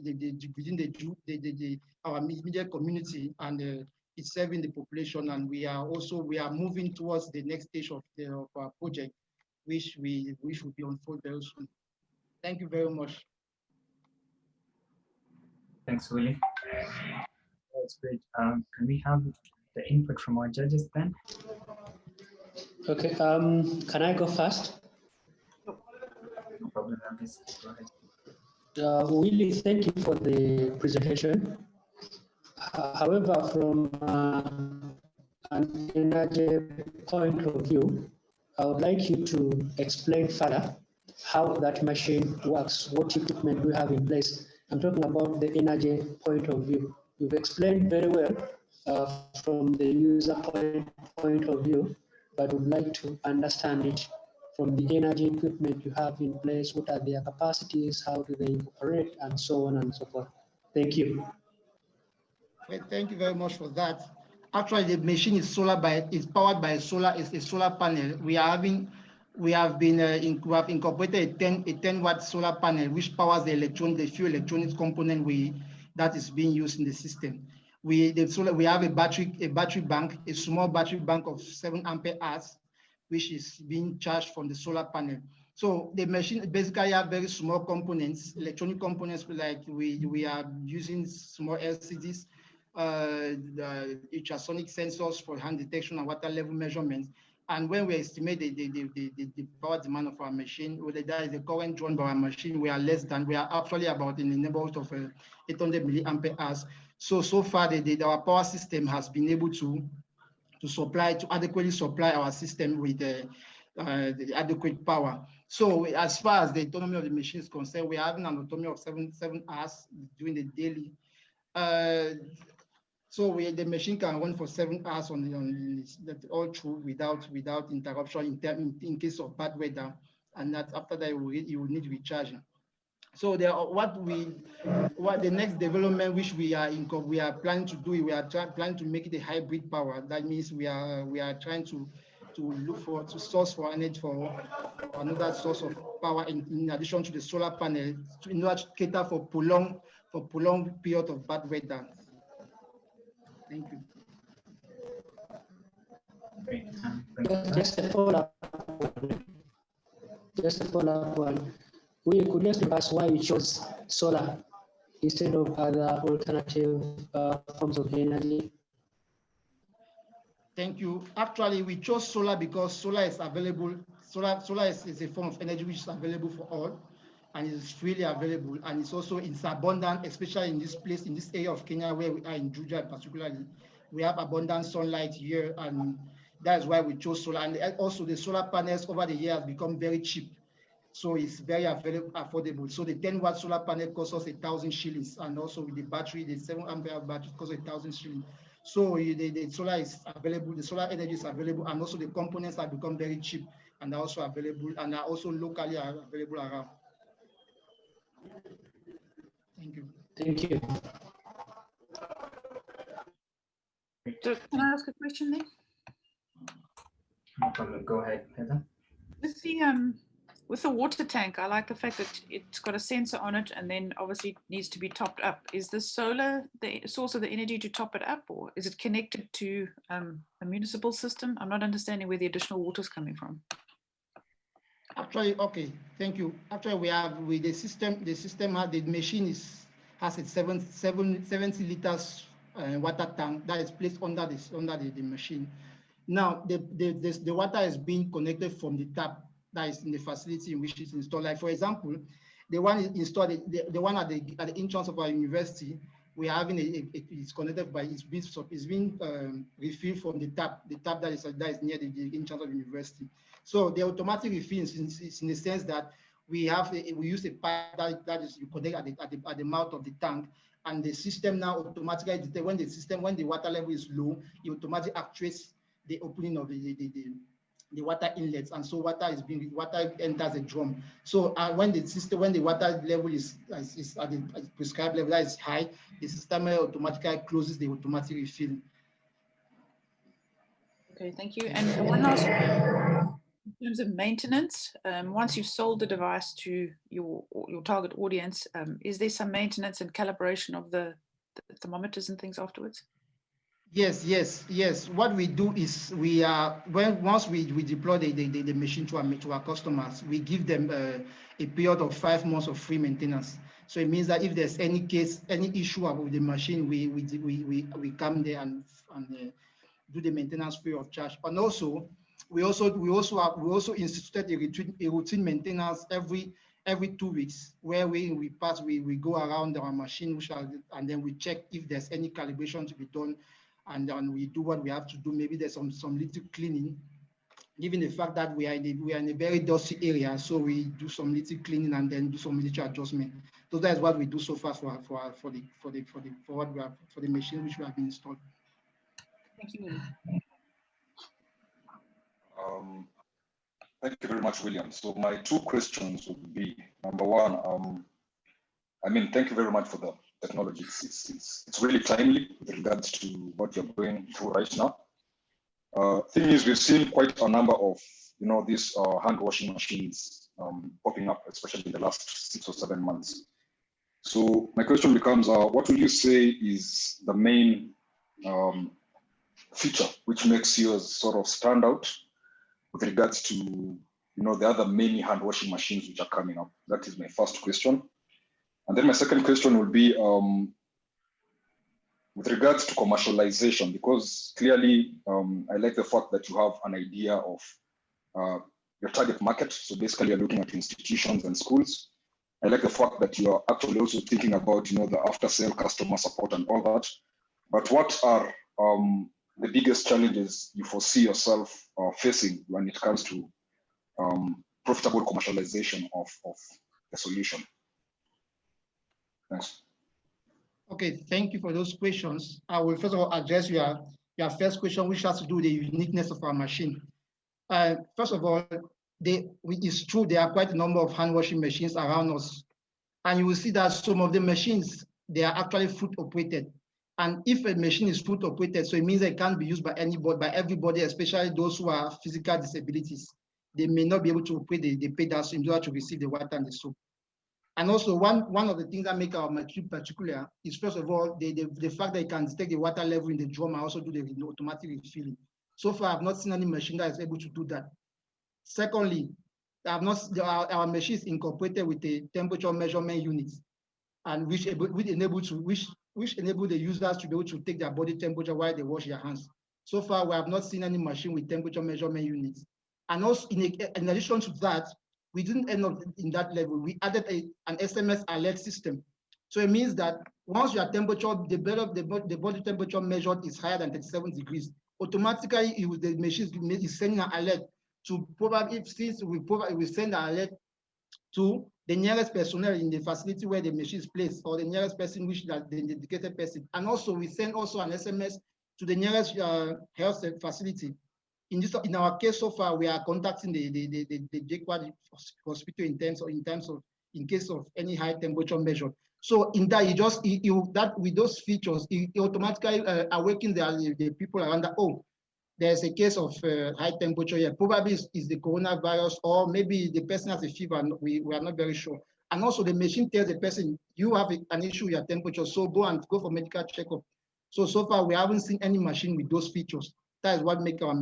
within our immediate community, and it's serving the population. And we are moving towards the next stage of our project, which will be unfolded very soon. Thank you very much. Thanks, Willie. That's great. Can we have the input from our judges then? Okay. Can I go first? No problem, Ramis. Go ahead. Willie, thank you for the presentation. However, from an energy point of view, I would like you to explain further how that machine works, what equipment we have in place. I'm talking about the energy point of view. You've explained very well from the user point of view, but would like to understand it from the energy equipment you have in place. What are their capacities? How do they operate, and so on and so forth. Thank you. Well, thank you very much for that. Actually, the machine is powered by a solar panel. We are having we have incorporated a 10 watt solar panel which powers the few electronics component that is being used in the system. We have a battery bank, a small battery bank of 7 ampere hours, which is being charged from the solar panel. So the machine basically have very small components, electronic components, like we are using small LCDs, the ultrasonic sensors for hand detection and water level measurements. And when we estimate the power demand of our machine, whether that is the current drawn by our machine, we are actually about in the neighborhood of 800 milliampere hours. So far, our power system has been able to adequately supply our system with the adequate power. So as far as the autonomy of the machine is concerned, we are having an autonomy of 7 hours during the daily. So the machine can run for 7 hours all through without interruption in case of bad weather, and that after that you will need recharging. So what the next development which we are planning to do, we are planning to make it a hybrid power. That means we are trying to look to source for energy for another source of power in addition to the solar panel in order to cater for prolonged period of bad weather. Thank you. Great. Just a follow-up one. Could you explain us why you chose solar instead of other alternative forms of energy? Thank you. Actually, we chose solar because solar is available. Solar is a form of energy which is available for all, and it's freely available, and it's abundant, especially in this area of Kenya where we are in Juja particularly. We have abundant sunlight here, and that's why we chose solar. And also the solar panels over the years become very cheap. So it's very affordable. So the 10 watt solar panel costs us 1,000 shillings, and also with the battery, the 7 ampere battery costs 1,000 shillings. So the solar is available, the solar energy is available, and also the components have become very cheap and are also available, and are also locally available around. Thank you. Thank you. So can I ask a question then? No problem. Go ahead, Heather. With the water tank, I like the fact that it's got a sensor on it, and then obviously it needs to be topped up. Is the solar the source of the energy to top it up, or is it connected to a municipal system? I'm not understanding where the additional water is coming from. Actually, okay, thank you. Actually, the machine has a 70 liters water tank that is placed under the machine. Now, the water is being connected from the tap that is in the facility in which it's installed. Like, for example, the one installed, the one at the entrance of our university, we are having it's connected by, it's being refilled from the tap that is near the entrance of the university. So the automatic refill is in the sense that we use a pipe that is you connect at the mouth of the tank, and the system now automatically detects when the water level is low, it automatically actuates the opening of the water inlets, and so water enters a drum. So when the water level is at the prescribed level that is high, the system automatically closes the automatic refill. Okay, thank you. And one last in terms of maintenance, once you've sold the device to your target audience, is there some maintenance and calibration of the thermometers and things afterwards? Yes. What we do is once we deploy the machine to our customers, we give them a period of 5 months of free maintenance. So it means that if there's any issue with the machine, we come there and do the maintenance free of charge. And also we also instituted a routine maintenance every 2 weeks, where we go around our machine, and then we check if there's any calibration to be done. And then we do what we have to do. Maybe there's some little cleaning, given the fact that we are in a very dusty area. So we do some little cleaning and then do some little adjustment. So that's what we do so far for the machine which we have installed. Thank you. Thank you very much, William. So my 2 questions would be, number one, thank you very much for the technology. It's really timely with regards to what you're going through right now. Thing is, we've seen quite a number of these hand washing machines popping up, especially in the last 6 or 7 months. So my question becomes, what will you say is the main feature which makes yours sort of stand out with regards to the other many hand washing machines which are coming up? That is my first question. And then my second question will be with regards to commercialization, because clearly I like the fact that you have an idea of your target market. So basically you're looking at institutions and schools. I like the fact that you are actually also thinking about the after sale customer support and all that. But what are the biggest challenges you foresee yourself facing when it comes to profitable commercialization of the solution? Thanks. Okay, thank you for those questions. I will first of all address your first question, which has to do with the uniqueness of our machine. First of all, it's true there are quite a number of hand washing machines around us, and you will see that some of the machines, they are actually foot operated. And if a machine is foot operated, so it means it can't be used by anybody, by everybody, especially those who have physical disabilities. They may not be able to operate the pedals in order to receive the water and the soap. And also one of the things that make our machine particular is, first of all, the fact that it can detect the water level in the drum and also do the automatic refilling. So far, I've not seen any machine that is able to do that. Secondly, our machine is incorporated with a temperature measurement unit, and which enable the users to be able to take their body temperature while they wash their hands. So far, we have not seen any machine with temperature measurement units. And also, in addition to that, we didn't end up in that level. We added an SMS alert system. So it means that once your temperature, the body temperature measured is higher than 37 degrees, automatically the machine is sending an alert to probably, since we send an alert to the nearest personnel in the facility where the machine is placed, or the nearest person, which is the dedicated person. And also we send also an SMS to the nearest health facility. In our case so far, we are contacting the JKUAT hospital in case of any high temperature measure. So in that, with those features, it automatically awakens the people around that, oh, there's a case of high temperature here. Probably is the coronavirus, or maybe the person has a fever. We are not very sure. And also the machine tells the person, you have an issue with your temperature, so go for medical checkup. So far, we haven't seen any machine with those features. That is what makes our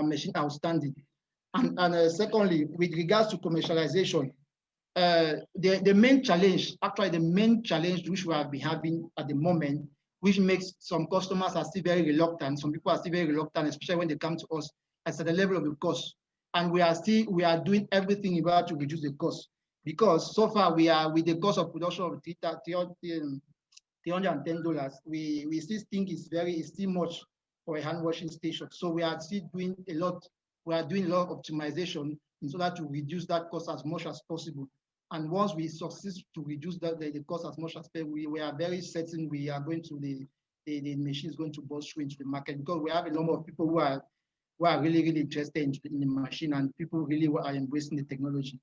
machine outstanding. And secondly, with regards to commercialization, the main challenge which we have been having at the moment, which makes some customers are still very reluctant, some people are still very reluctant, especially when they come to us, at the level of the cost. And we are doing everything in order to reduce the cost, because so far we are with the cost of production of $310, we still think it's still much for a hand washing station. So we are still doing a lot. We are doing a lot of optimization in order to reduce that cost as much as possible. And once we succeed to reduce the cost as much as possible, we are very certain we are going to the machine is going to burst through into the market, because we have a number of people who are really, really interested in the machine, and people really are embracing the technology.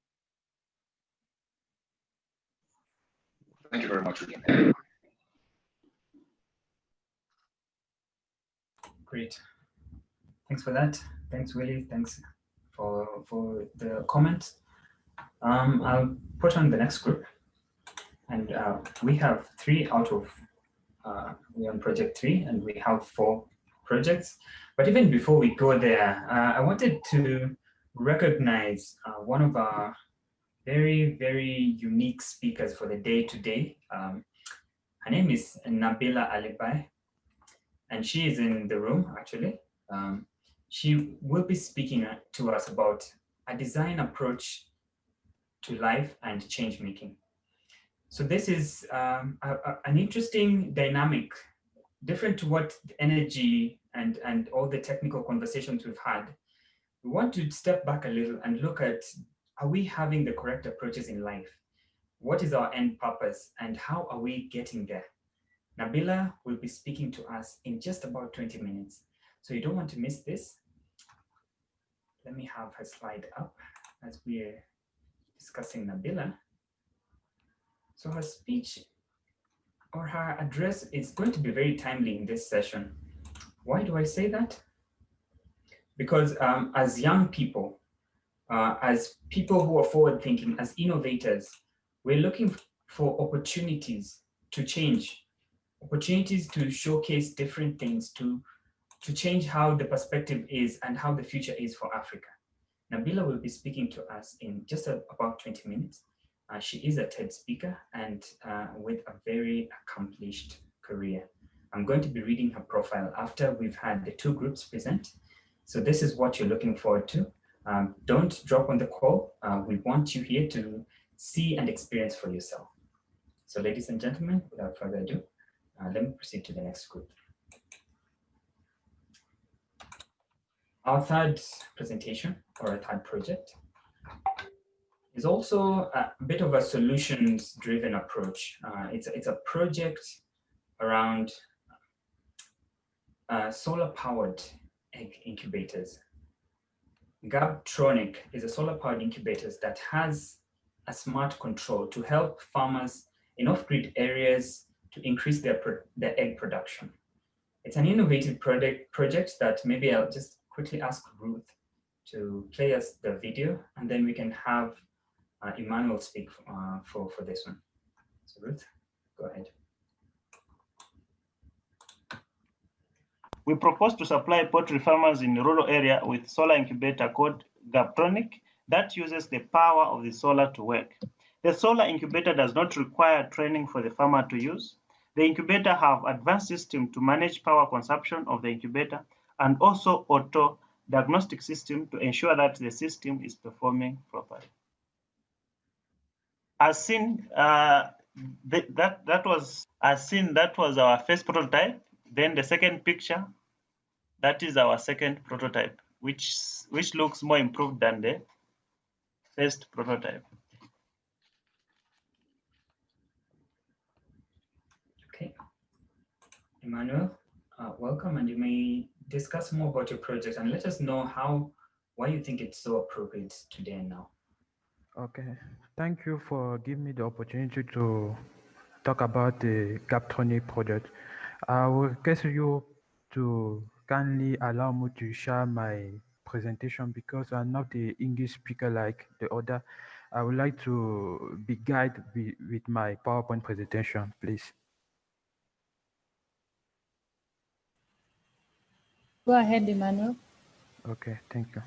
Thank you very much, William. Great. Thanks for that. Thanks, Willie. Thanks for the comment. I'll put on the next group. And we have 3 out of, we're on project 3, and we have 4 projects. But even before we go there, I wanted to recognize one of our very, very unique speakers for the day today. Her name is Nabila Alibai, and she is in the room, actually. She will be speaking to us about a design approach to life and change making. So this is an interesting dynamic, different to what energy and all the technical conversations we've had. We want to step back a little and look at, are we having the correct approaches in life? What is our end purpose, and how are we getting there? Nabila will be speaking to us in just about 20 minutes. So you don't want to miss this. Let me have her slide up as we're discussing Nabila. So her speech or her address is going to be very timely in this session. Why do I say that? because as young people, as people who are forward thinking, as innovators, we're looking for opportunities to change, opportunities to showcase different things, to change how the perspective is and how the future is for Africa. Nabila will be speaking to us in just about 20 minutes. She is a TED speaker and with a very accomplished career. I'm going to be reading her profile after we've had the two groups present. So this is what you're looking forward to. Don't drop on the call. We want you here to see and experience for yourself. So ladies and gentlemen, without further ado, let me proceed to the next group. Our third presentation, or a third project, is also a bit of a solutions-driven approach. It's a project around solar-powered egg incubators. Gabtronic is a solar-powered incubator that has a smart control to help farmers in off-grid areas to increase their egg production. It's an innovative project that maybe I'll just quickly ask Ruth to play us the video, and then we can have Emmanuel speak for this one. So Ruth, go ahead. We propose to supply poultry farmers in rural area with solar incubator called Gabtronic that uses the power of the solar to work. The solar incubator does not require training for the farmer to use. The incubator have advanced system to manage power consumption of the incubator and also auto diagnostic system to ensure that the system is performing properly. As seen, that was our first prototype. Then the second picture, that is our second prototype, which looks more improved than the first prototype. Okay, Emmanuel, welcome, and you may discuss more about your project and let us know why you think it's so appropriate today and now. Okay, thank you for giving me the opportunity to talk about the Gabtronic project. I will request you to kindly allow me to share my presentation because I'm not the English speaker like the other. I would like to be guided with my PowerPoint presentation, please. Go ahead, Emmanuel. Okay, thank you.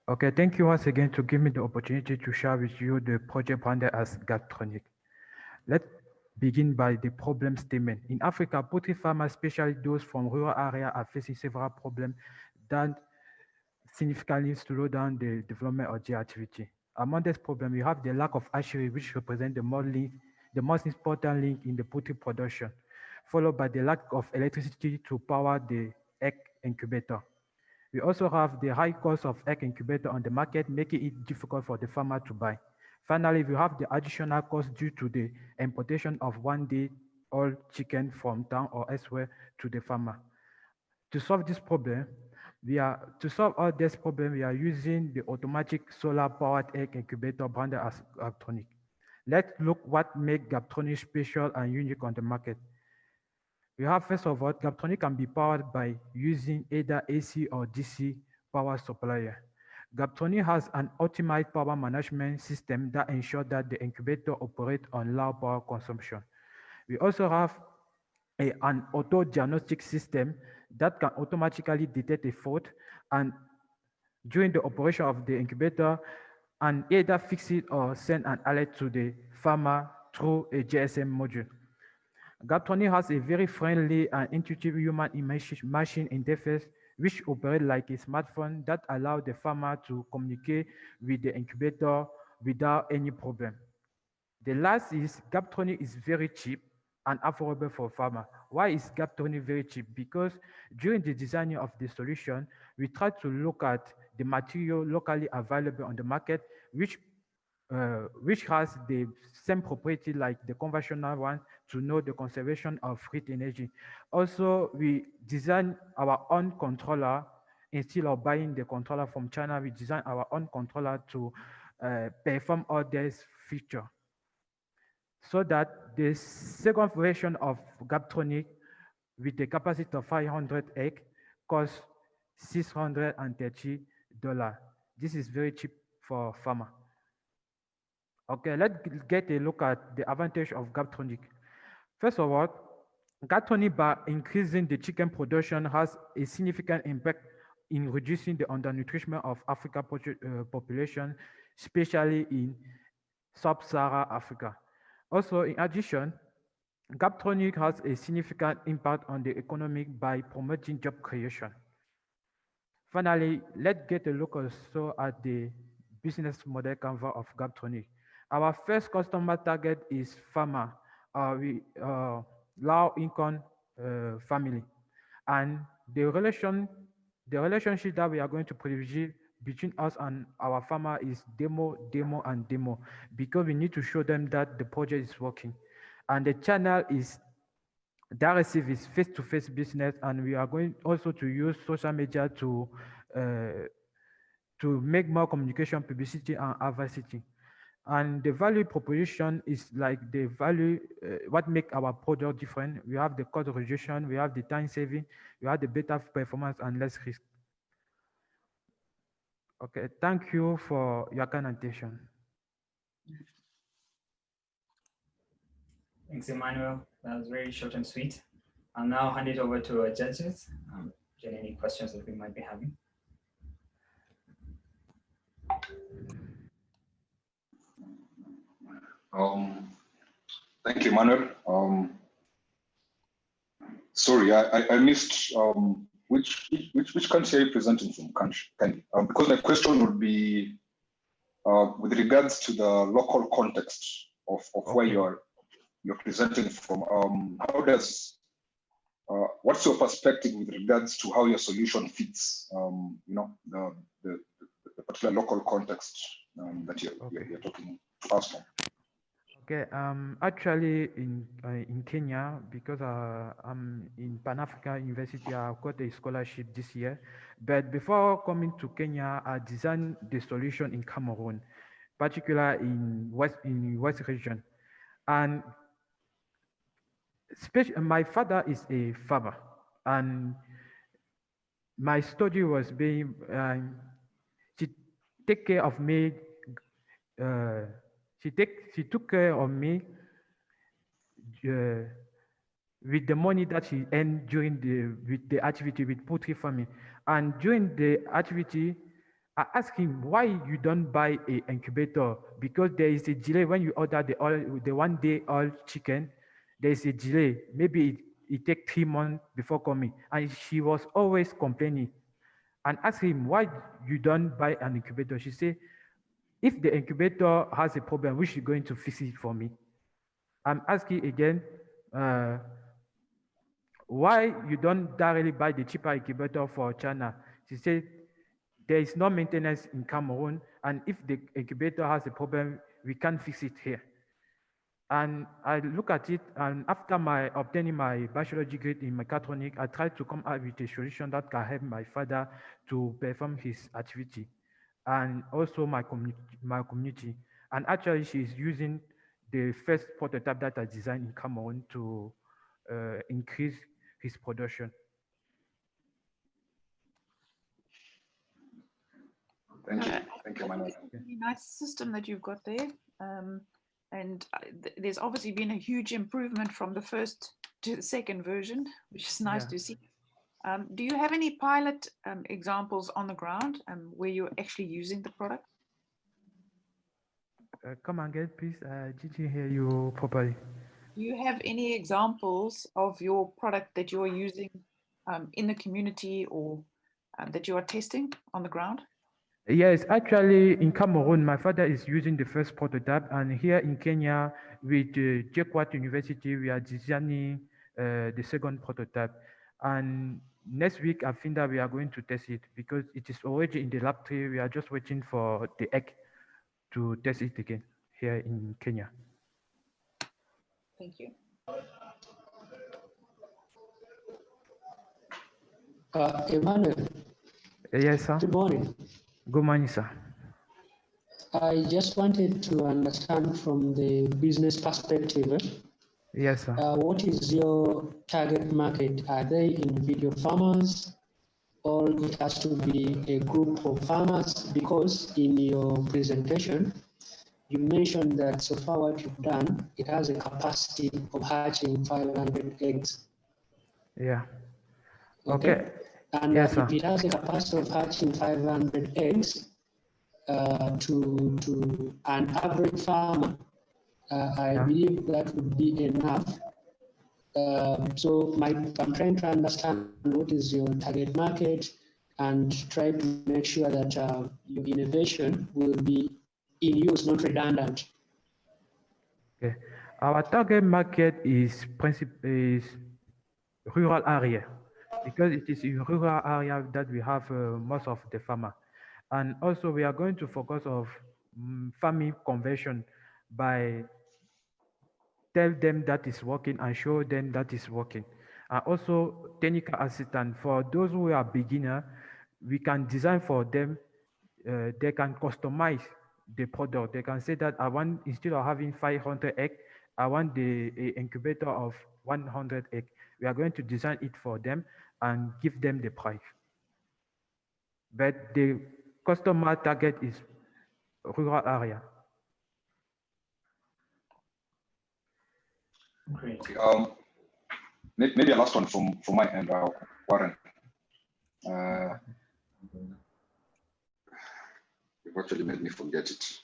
Okay, thank you once again to give me the opportunity to share with you the project branded as Gabtronic. Let's begin by the problem statement. In Africa, poultry farmers, especially those from rural areas, are facing several problems that significantly slow down the development of their activity. Among these problems, we have the lack of hatchery, which represents the most important link in the poultry production, followed by the lack of electricity to power the egg incubator. We also have the high cost of egg incubator on the market, making it difficult for the farmer to buy. Finally, we have the additional cost due to the importation of one-day-old chicken from town or elsewhere to the farmer. To solve this problem, we are using the automatic solar-powered egg incubator branded as Gabtronic. Let's look what makes Gabtronic special and unique on the market. We have, first of all, Gabtronic can be powered by using either AC or DC power supplier. Gabtronic has an optimized power management system that ensures that the incubator operates on low power consumption. We also have an auto diagnostic system that can automatically detect a fault and during the operation of the incubator and either fix it or send an alert to the farmer through a GSM module. Gabtronic has a very friendly and intuitive human machine interface which operates like a smartphone that allows the farmer to communicate with the incubator without any problem. The last is Gabtronic is very cheap and affordable for farmer. Why is Gabtronic very cheap? Because during the designing of the solution, we try to look at the material locally available on the market, which has the same property like the conventional one to know the conservation of heat energy. Also, we design our own controller. Instead of buying the controller from China, we design our own controller to perform all these features. So that the second version of Gaptronic with a capacity of 500 egg costs $630. This is very cheap for farmer. Okay, let's get a look at the advantage of Gaptronic. First of all, Gaptronic, by increasing the chicken production, has a significant impact in reducing the undernutrition of Africa population, especially in sub-Saharan Africa. Also, in addition, Gaptronic has a significant impact on the economy by promoting job creation. Finally, let's get a look also at the business model canvas of Gaptronic. Our first customer target is farmer, low-income family, and the relationship that we are going to privilege between us and our farmer is demo, because we need to show them that the project is working. And the channel is direct is face-to-face business, and we are going also to use social media to make more communication, publicity, and adversity. And the value proposition is like the value, what make our product different. We have the cost reduction, we have the time saving, we have the better performance and less risk. Okay, thank you for your kind attention. Thanks, Emmanuel. That was very short and sweet. I'll now hand it over to our judges. Any questions that we might be having? Thank you, Emmanuel. Sorry, I missed which country are you presenting from, Candy? Because my question would be with regards to the local context of where you're presenting from. How does what's your perspective with regards to how your solution fits? You know, the particular local context that you're talking to us from. Okay, actually in Kenya, because I'm in Pan-African University, I've got a scholarship this year. But before coming to Kenya, I designed the solution in Cameroon, particularly in West region. And my father is a farmer, and my study was being she take care of me. She took care of me with the money that she earned during the activity with poultry farming. And during the activity, I asked him why you don't buy an incubator, because there is a delay when you order the 1 day old chicken. There is a delay. Maybe it takes 3 months before coming. And she was always complaining. And asked him why you don't buy an incubator. She said, if the incubator has a problem, which is going to fix it for me? I'm asking again, why you don't directly buy the cheaper incubator for China? She said, there is no maintenance in Cameroon, and if the incubator has a problem, we can't fix it here. And I look at it, and after obtaining my bachelor degree in mechatronics, I tried to come up with a solution that can help my father to perform his activity, and also my community. And actually, she's using the first prototype that I designed in Cameroon to increase his production. Thank you. Thank you, Manuel. Really nice system that you've got there. And there's obviously been a huge improvement from the first to the second version, which is nice to see. Do you have any pilot examples on the ground where you're actually using the product? Come again, please. Didn't hear you properly. Do you have any examples of your product that you're using in the community or that you are testing on the ground? Yes, actually in Cameroon, my father is using the first prototype, and here in Kenya with JKUAT University, we are designing the second prototype. And next week, I think that we are going to test it because it is already in the lab tree. We are just waiting for the egg to test it again here in Kenya. Thank you. Emmanuel. Yes, sir. Good morning. Good morning, sir. I just wanted to understand from the business perspective, Yes, sir. what is your target market? Are they individual farmers, or it has to be a group of farmers? Because in your presentation, you mentioned that so far what you've done, it has a capacity of hatching 500 eggs. Yeah. Okay. Okay. And Yes, sir. if it has a capacity of hatching 500 eggs to an average farmer, I Yeah. believe that would be enough. So I'm trying to understand what is your target market and try to make sure that your innovation will be in use, not redundant. Okay. Our target market is rural area, because it is in rural area that we have most of the farmer. And also we are going to focus of farming conversion by tell them that is working and show them that is working. And also technical assistant for those who are beginner, we can design for them. They can customize the product. They can say that I want, instead of having 500 egg, I want the incubator of 100 egg. We are going to design it for them and give them the price. But the customer target is rural area. Great. Okay, maybe a last one from my end, Warren. You've actually made me forget it.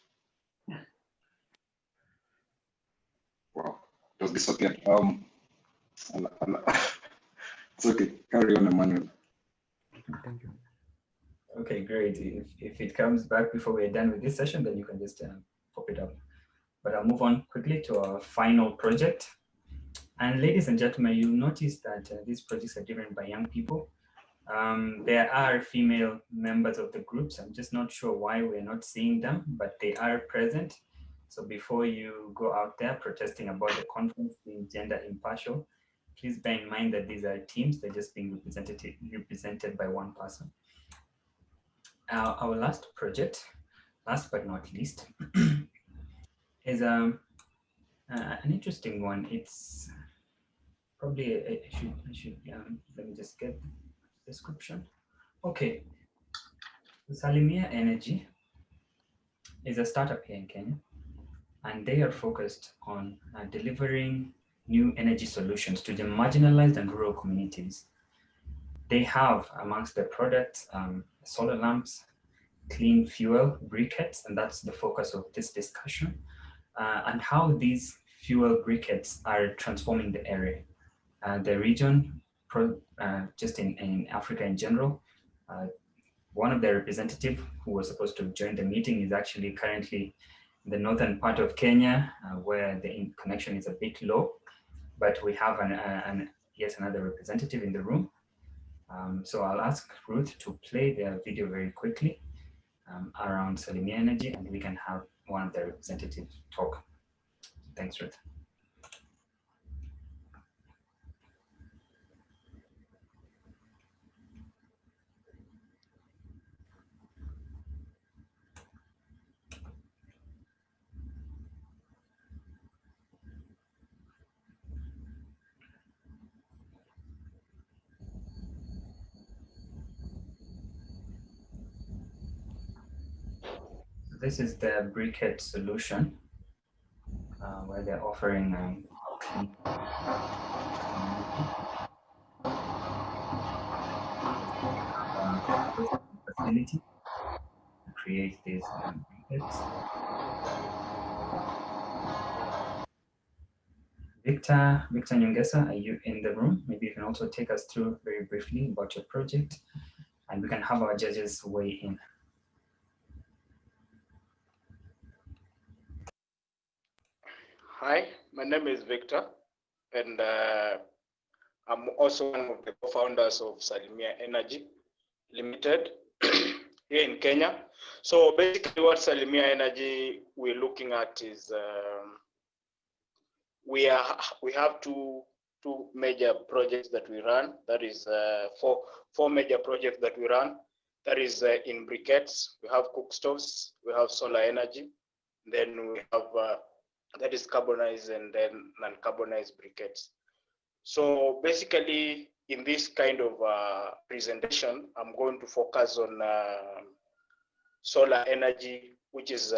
Wow, it has disappeared. It's okay, carry on, Emmanuel. Thank you. Okay, great. If it comes back before we're done with this session, then you can just pop it up. But I'll move on quickly to our final project. And ladies and gentlemen, you'll notice that these projects are driven by young people. There are female members of the groups. I'm just not sure why we're not seeing them, but they are present. So before you go out there protesting about the conference being gender impartial, please bear in mind that these are teams. They're just being represented by one person. Our last project, last but not least, is an interesting one. It's probably, I should let me just get the description. Okay, Salimia Energy is a startup here in Kenya, and they are focused on delivering new energy solutions to the marginalized and rural communities. They have amongst their products solar lamps, clean fuel briquettes, and that's the focus of this discussion, and how these fuel briquettes are transforming the area, the region, just in Africa in general. One of the representatives who was supposed to join the meeting is actually currently in the northern part of Kenya, where the connection is a bit low, but we have yet another representative in the room. So I'll ask Ruth to play their video very quickly around Salimia Energy, and we can have one of the representatives talk. Thanks, Ruth. This is the briquette solution, where they're offering facility to create these briquettes. Victor Nyongesa, are you in the room? Maybe you can also take us through very briefly about your project, and we can have our judges weigh in. Hi, my name is Victor, and I'm also one of the co-founders of Salimia Energy Limited here in Kenya. So basically what Salimia Energy we're looking at is we have two major projects that we run. That is four major projects that we run. That is in briquettes. We have cook stoves, we have solar energy, then we have that is carbonized and then non-carbonized briquettes. So basically, in this kind of presentation, I'm going to focus on solar energy, which is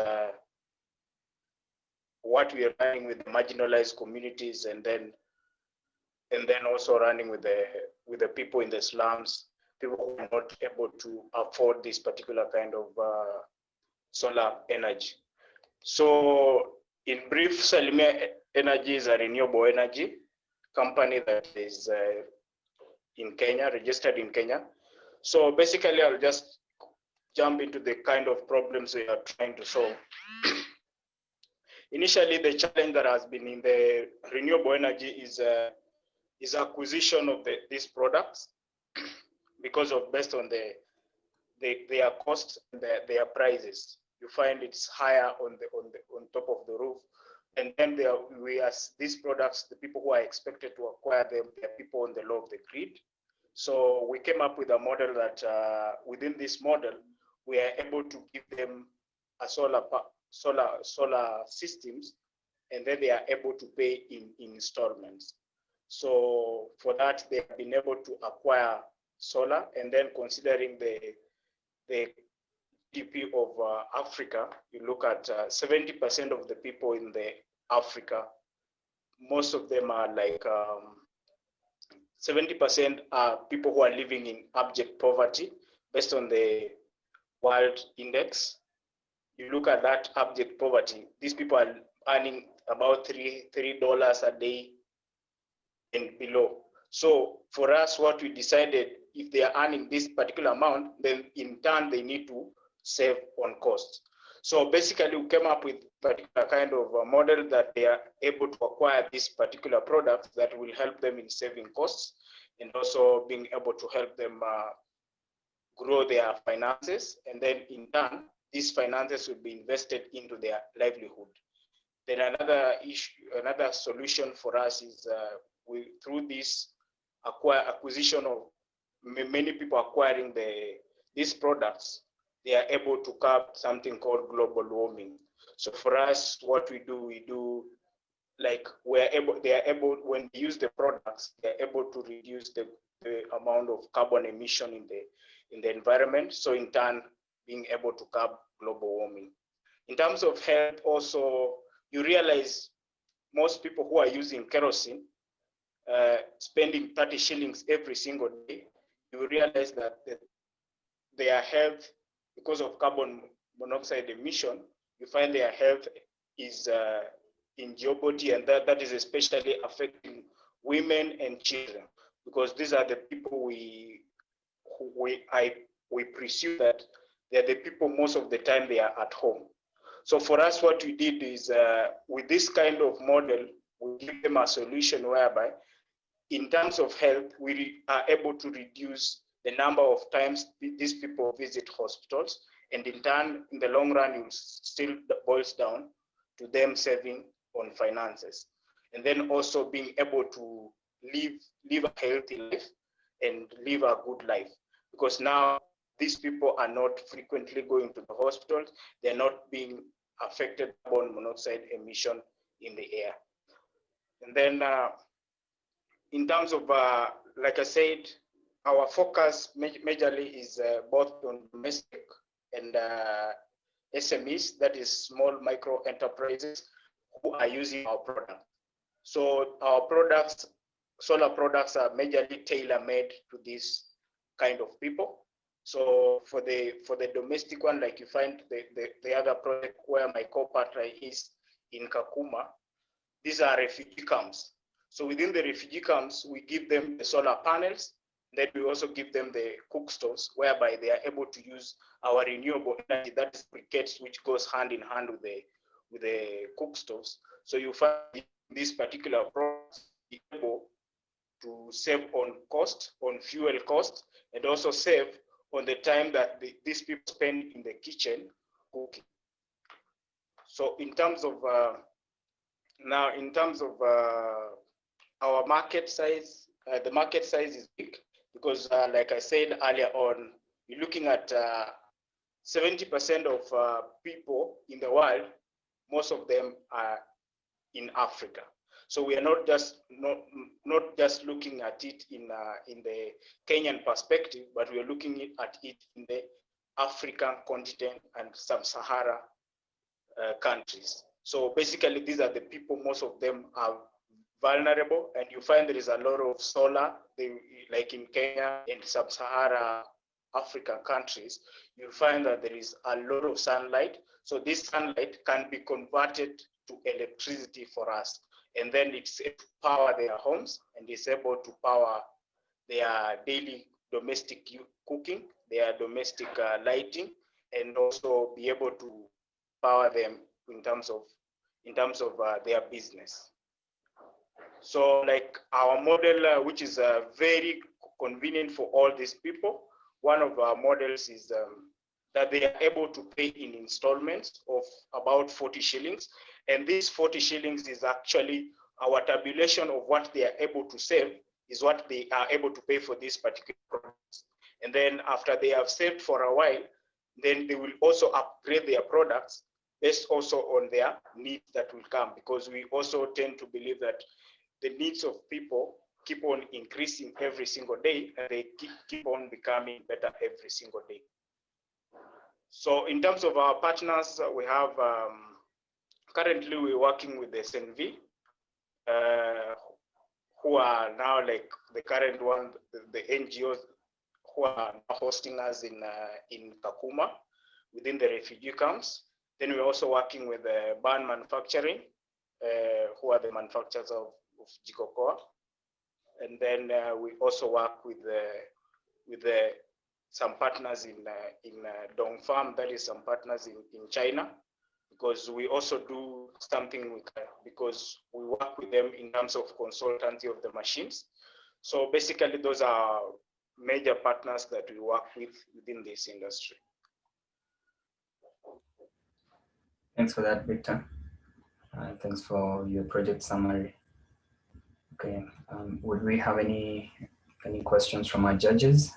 what we are running with the marginalized communities, and then also running with the people in the slums, people who are not able to afford this particular kind of solar energy. So in brief, Salimia Energy is a renewable energy company that is in Kenya, registered in Kenya. So basically, I'll just jump into the kind of problems we are trying to solve. Initially, the challenge that has been in the renewable energy is acquisition of these products because of based on their costs and their prices. You find it's higher on top of the roof, and then these products, the people who are expected to acquire them, they are people on the low of the grid. So we came up with a model that within this model, we are able to give them a solar systems, and then they are able to pay in installments. So for that, they have been able to acquire solar, and then considering the GDP of Africa, you look at 70% of the people in the Africa, most of them are like 70% are people who are living in abject poverty based on the World Index. You look at that abject poverty, these people are earning about $3 a day and below. So for us, what we decided, if they are earning this particular amount, then in turn they need to save on costs. So basically, we came up with a particular kind of a model that they are able to acquire this particular product that will help them in saving costs, and also being able to help them grow their finances. And then in turn, these finances will be invested into their livelihood. Then another solution for us is through this acquisition of many people acquiring these products, they are able to curb something called global warming. So for us, what we do like they are able, when they use the products, they are able to reduce the amount of carbon emission in the environment. So in turn, being able to curb global warming. In terms of health, also, you realize most people who are using kerosene, spending 30 shillings every single day, you realize that their health, because of carbon monoxide emission, you find their health is in jeopardy, and that is especially affecting women and children, because these are the people we presume that they're the people most of the time they are at home. So for us, what we did is with this kind of model, we give them a solution whereby in terms of health, we are able to reduce the number of times these people visit hospitals. And in turn, in the long run, it still boils down to them saving on finances. And then also being able to live a healthy life and live a good life. Because now these people are not frequently going to the hospitals. They're not being affected by carbon monoxide emission in the air. And then in terms of, like I said, our focus majorly is both on domestic and SMEs, that is small micro enterprises who are using our product. So our products, solar products, are majorly tailor-made to this kind of people. So for the domestic one, like you find the other project where my co-partner is in Kakuma, these are refugee camps. So within the refugee camps, we give them the solar panels. Then we also give them the cook stoves, whereby they are able to use our renewable energy, that is briquettes, which goes hand in hand with the cook stoves. So you find this particular products be able to save on cost, on fuel cost, and also save on the time that these people spend in the kitchen cooking. So in terms of our market size, the market size is big because like I said earlier on, you're looking at 70% of people in the world, most of them are in Africa. So we are not just looking at it in the Kenyan perspective, but we are looking at it in the African continent and sub-Sahara countries. So basically, these are the people, most of them are vulnerable, and you find there is a lot of solar, like in Kenya and sub-Sahara African countries, you find that there is a lot of sunlight. So this sunlight can be converted to electricity for us. And then it's able to power their homes, and it's able to power their daily domestic cooking, their domestic lighting, and also be able to power them in terms of their business. So like our model, which is very convenient for all these people, one of our models is that they are able to pay in installments of about 40 shillings. And this 40 shillings is actually our tabulation of what they are able to save is what they are able to pay for this particular products. And then after they have saved for a while, then they will also upgrade their products based also on their needs that will come, because we also tend to believe that the needs of people keep on increasing every single day, and they keep on becoming better every single day. So in terms of our partners, we have, currently we're working with the SNV, who are now like the current one, the NGOs who are hosting us in Kakuma within the refugee camps. Then we're also working with Ban Manufacturing, who are the manufacturers of Jikokoa. And then we also work with some partners in Dongfang, that is some partners in China, because we also do something because we work with them in terms of consultancy of the machines. So basically those are major partners that we work with within this industry. Thanks for that, Victor. Thanks for your project summary. Okay, would we have any questions from our judges?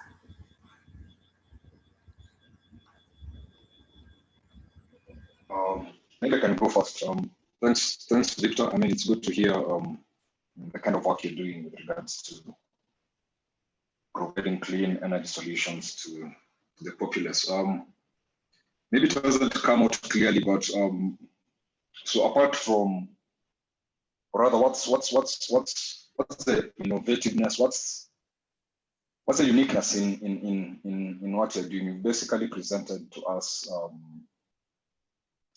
Maybe I can go first. Thanks, Victor. I mean, it's good to hear the kind of work you're doing with regards to providing clean energy solutions to the populace. Maybe it doesn't come out clearly, but so apart from, or rather, what's the innovativeness? What's the uniqueness in what you're doing? You basically presented to us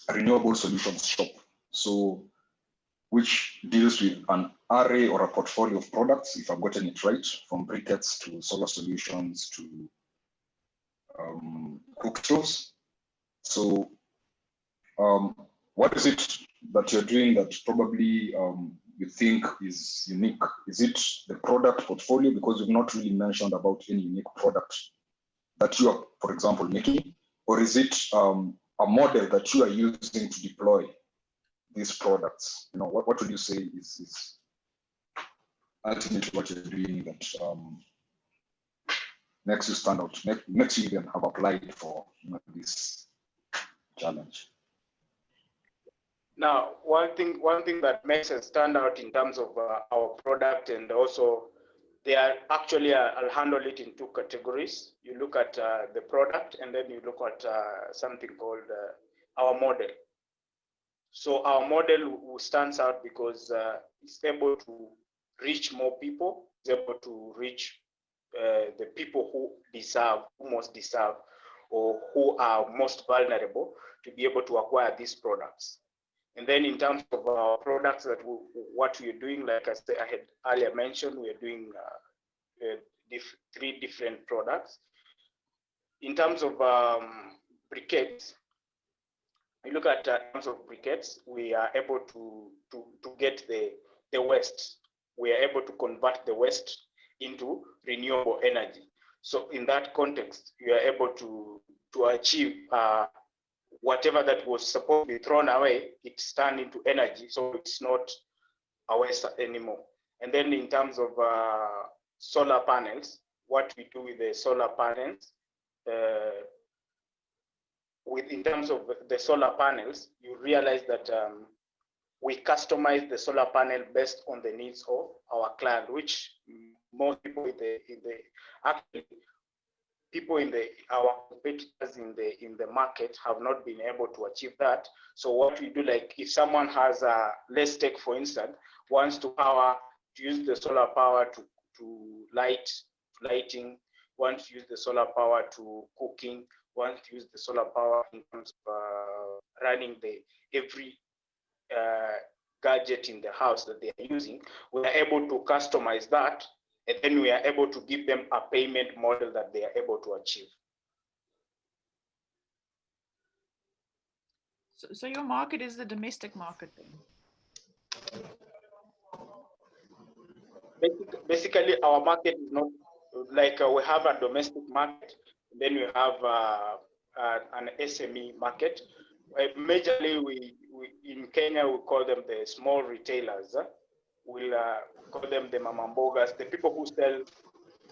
a renewable solutions shop, so which deals with an array or a portfolio of products, if I've gotten it right, from briquettes to solar solutions to cook stoves. So what is it that you're doing that probably you think is unique? Is it the product portfolio? Because you've not really mentioned about any unique product that you are, for example, making, or is it a model that you are using to deploy these products? You know, what would you say is ultimately what you're doing that makes you stand out, makes you even have applied for this challenge? Now, one thing that makes us stand out in terms of our product, and also they are actually, I'll handle it in two categories. You look at the product, and then you look at something called our model. So our model stands out because it's able to reach more people, it's able to reach the people who most deserve, or who are most vulnerable to be able to acquire these products. And then in terms of our products, what we're doing, like I had earlier mentioned, we're doing 3 different products. In terms of briquettes, you look at terms of briquettes, we are able to get the waste. We are able to convert the waste into renewable energy. So in that context, you are able to achieve whatever that was supposed to be thrown away, it's turned into energy, so it's not a waste anymore. And then in terms of solar panels, what we do with the solar panels, in terms of the solar panels, you realize that we customize the solar panel based on the needs of our client, which most people our competitors in the market have not been able to achieve that. So what we do, like if someone has let's take for instance, wants to use the solar power to lighting, wants to use the solar power to cooking, wants to use the solar power in terms of running every gadget in the house that they are using, we are able to customize that, and then we are able to give them a payment model that they are able to achieve. So your market is the domestic market then? Basically, our market is not like we have a domestic market, then we have an SME market. Majorly, we in Kenya we call them the small retailers. We'll call them the mamambogas, the people who sell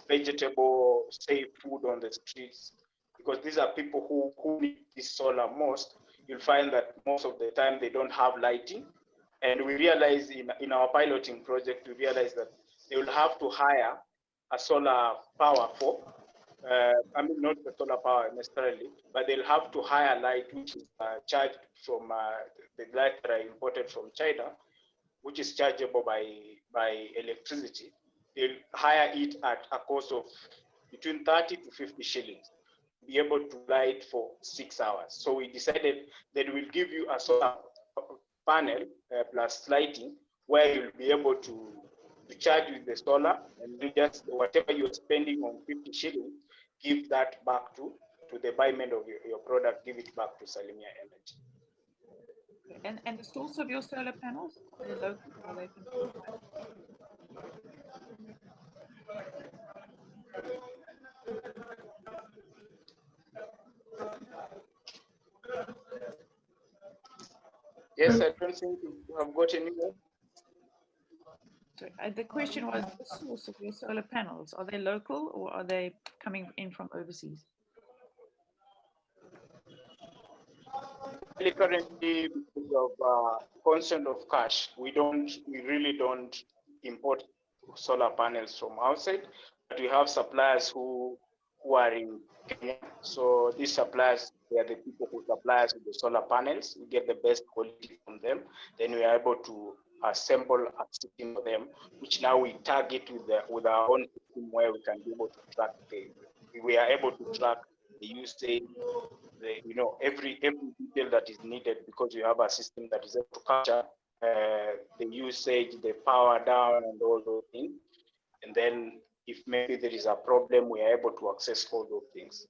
vegetable, say food on the streets, because these are people who need this solar most. You'll find that most of the time they don't have lighting, and we realize in our piloting project, we realize that they will have to hire a solar power for, I mean, not the solar power necessarily, but they'll have to hire light, which is charged from the light that are imported from China, which is chargeable by electricity. They'll hire it at a cost of between 30 to 50 shillings, be able to light for 6 hours. So we decided that we'll give you a solar panel plus lighting, where you'll be able to charge with the solar, and do just whatever you're spending on 50 shillings, give that back to the buyment of your product, give it back to Salimia Energy. And the source of your solar panels? Are they local, or are they Yes, I don't think you have got any more. So, the question was the source of your solar panels. Are they local or are they coming in from overseas? Currently, because of constraint of cash, we really don't import solar panels from outside, but we have suppliers who are in Kenya. So these suppliers, they are the people who supply us with the solar panels. We get the best quality from them. Then we are able to assemble a system for them, which now we target with our own system, where we can be able to track we are able to track the usage, every detail that is needed, because we have a system that is able to capture the usage, the power down, and all those things. And then if maybe there is a problem, we are able to access all those things.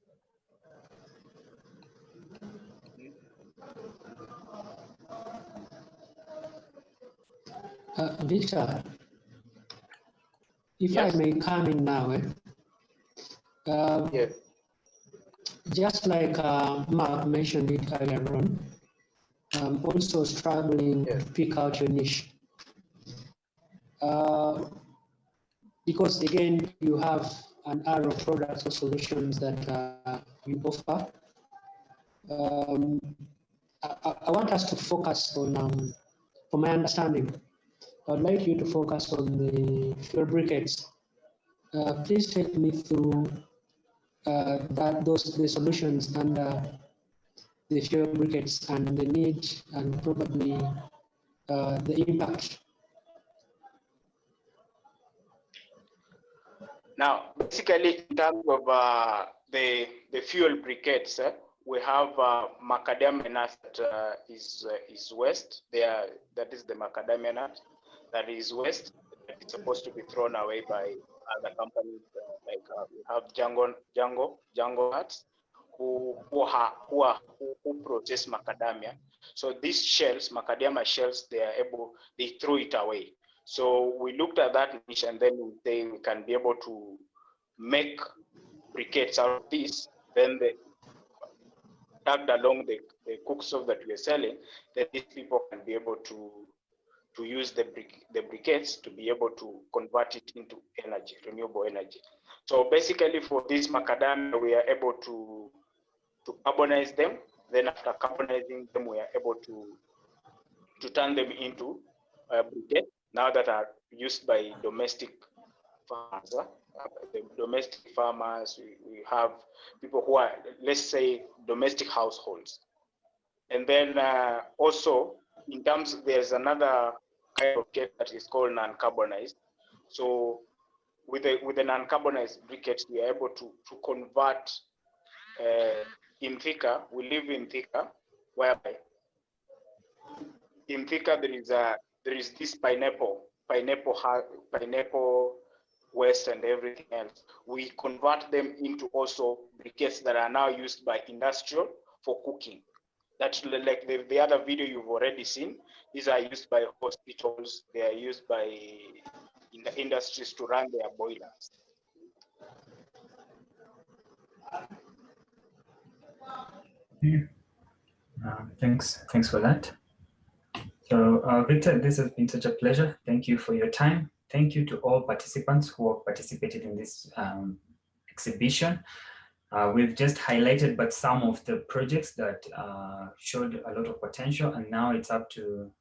Victor, if Yes. I may come in now, Yes. Just like Mark mentioned it earlier on, also struggling to pick out your niche. Because again, you have an array of products or solutions that you offer. I want us to focus on, from my understanding, I'd like you to focus on the fuel briquettes. Please take me through the solutions and the fuel briquettes and the need and probably the impact. Now, basically, in terms of the fuel briquettes, we have macadamia nut that is waste. That is the macadamia nut that is waste. That is supposed to be thrown away by other companies. Like we have Django nuts who process macadamia. So these shells, macadamia shells, they throw it away. So we looked at that niche, and then we can be able to make briquettes out of this. Then tagged along the cook stove that we are selling, that these people can be able to use the briquettes to be able to convert it into energy, renewable energy. So basically for this macadamia, we are able to carbonize them. Then after carbonizing them, we are able to turn them into briquettes now that are used by domestic farmers. The domestic farmers, we have people who are, let's say, domestic households. And then also, in terms, there's another kind of cake that is called non-carbonized. So with the non-carbonized briquettes, we are able to convert in Thika. We live in Thika, whereby in Thika there is this pineapple waste and everything else. We convert them into also briquettes that are now used by industrial for cooking. That's like the other video you've already seen. These are used by hospitals. They are used by in the industries to run their boilers. Thanks for that. So Victor, this has been such a pleasure. Thank you for your time. Thank you to all participants who have participated in this exhibition. We've just highlighted but some of the projects that showed a lot of potential, and now it's up to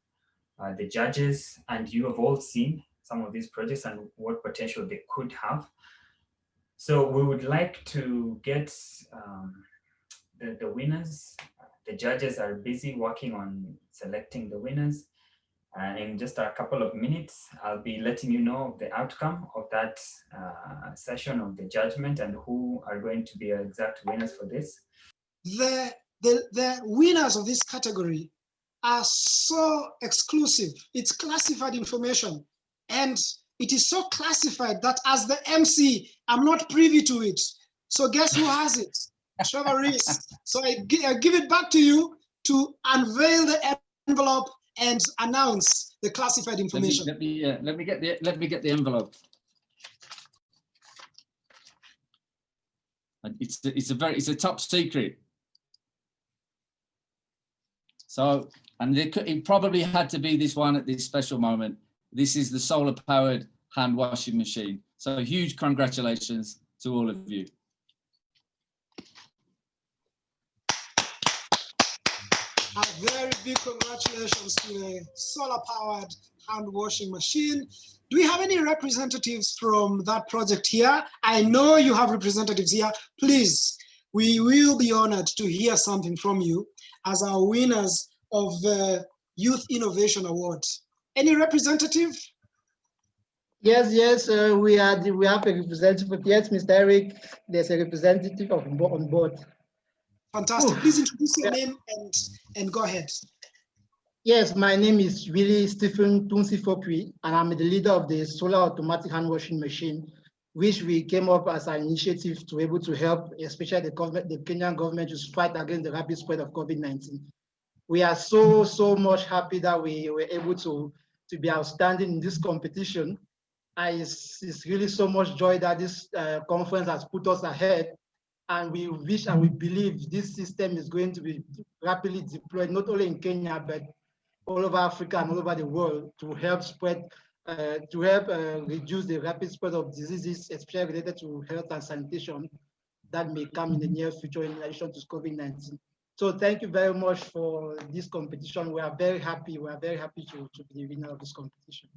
the judges, and you have all seen some of these projects and what potential they could have. So we would like to get the winners. The judges are busy working on selecting the winners. And in just a couple of minutes, I'll be letting you know the outcome of that session of the judgment and who are going to be our exact winners for this. The winners of this category are so exclusive. It's classified information. And it is so classified that as the MC, I'm not privy to it. So guess who has it? Trevor Reese. So I give it back to you to unveil the envelope and announce the classified information. Let me get the envelope. It's a top secret. So, and it probably had to be this one at this special moment. This is the solar-powered hand washing machine. So huge congratulations to all of you. A very big congratulations to the solar-powered hand washing machine. Do we have any representatives from that project here? I know you have representatives here. Please, we will be honored to hear something from you as our winners of the Youth Innovation Award. Any representative? Yes, we have a representative. Yes, Mr. Eric, there's a representative on board. Fantastic. Please introduce your name and go ahead. Yes, my name is really Stephen Tunsi Fokwi, and I'm the leader of the solar automatic hand washing machine, which we came up as an initiative to be able to help, especially the Kenyan government, to fight against the rapid spread of COVID-19. We are so much happy that we were able to be outstanding in this competition. It's really so much joy that this conference has put us ahead. And we wish and we believe this system is going to be rapidly deployed, not only in Kenya, but all over Africa and all over the world to help reduce the rapid spread of diseases, especially related to health and sanitation that may come in the near future in addition to COVID-19. So thank you very much for this competition. We are very happy. We are very happy to be the winner of this competition.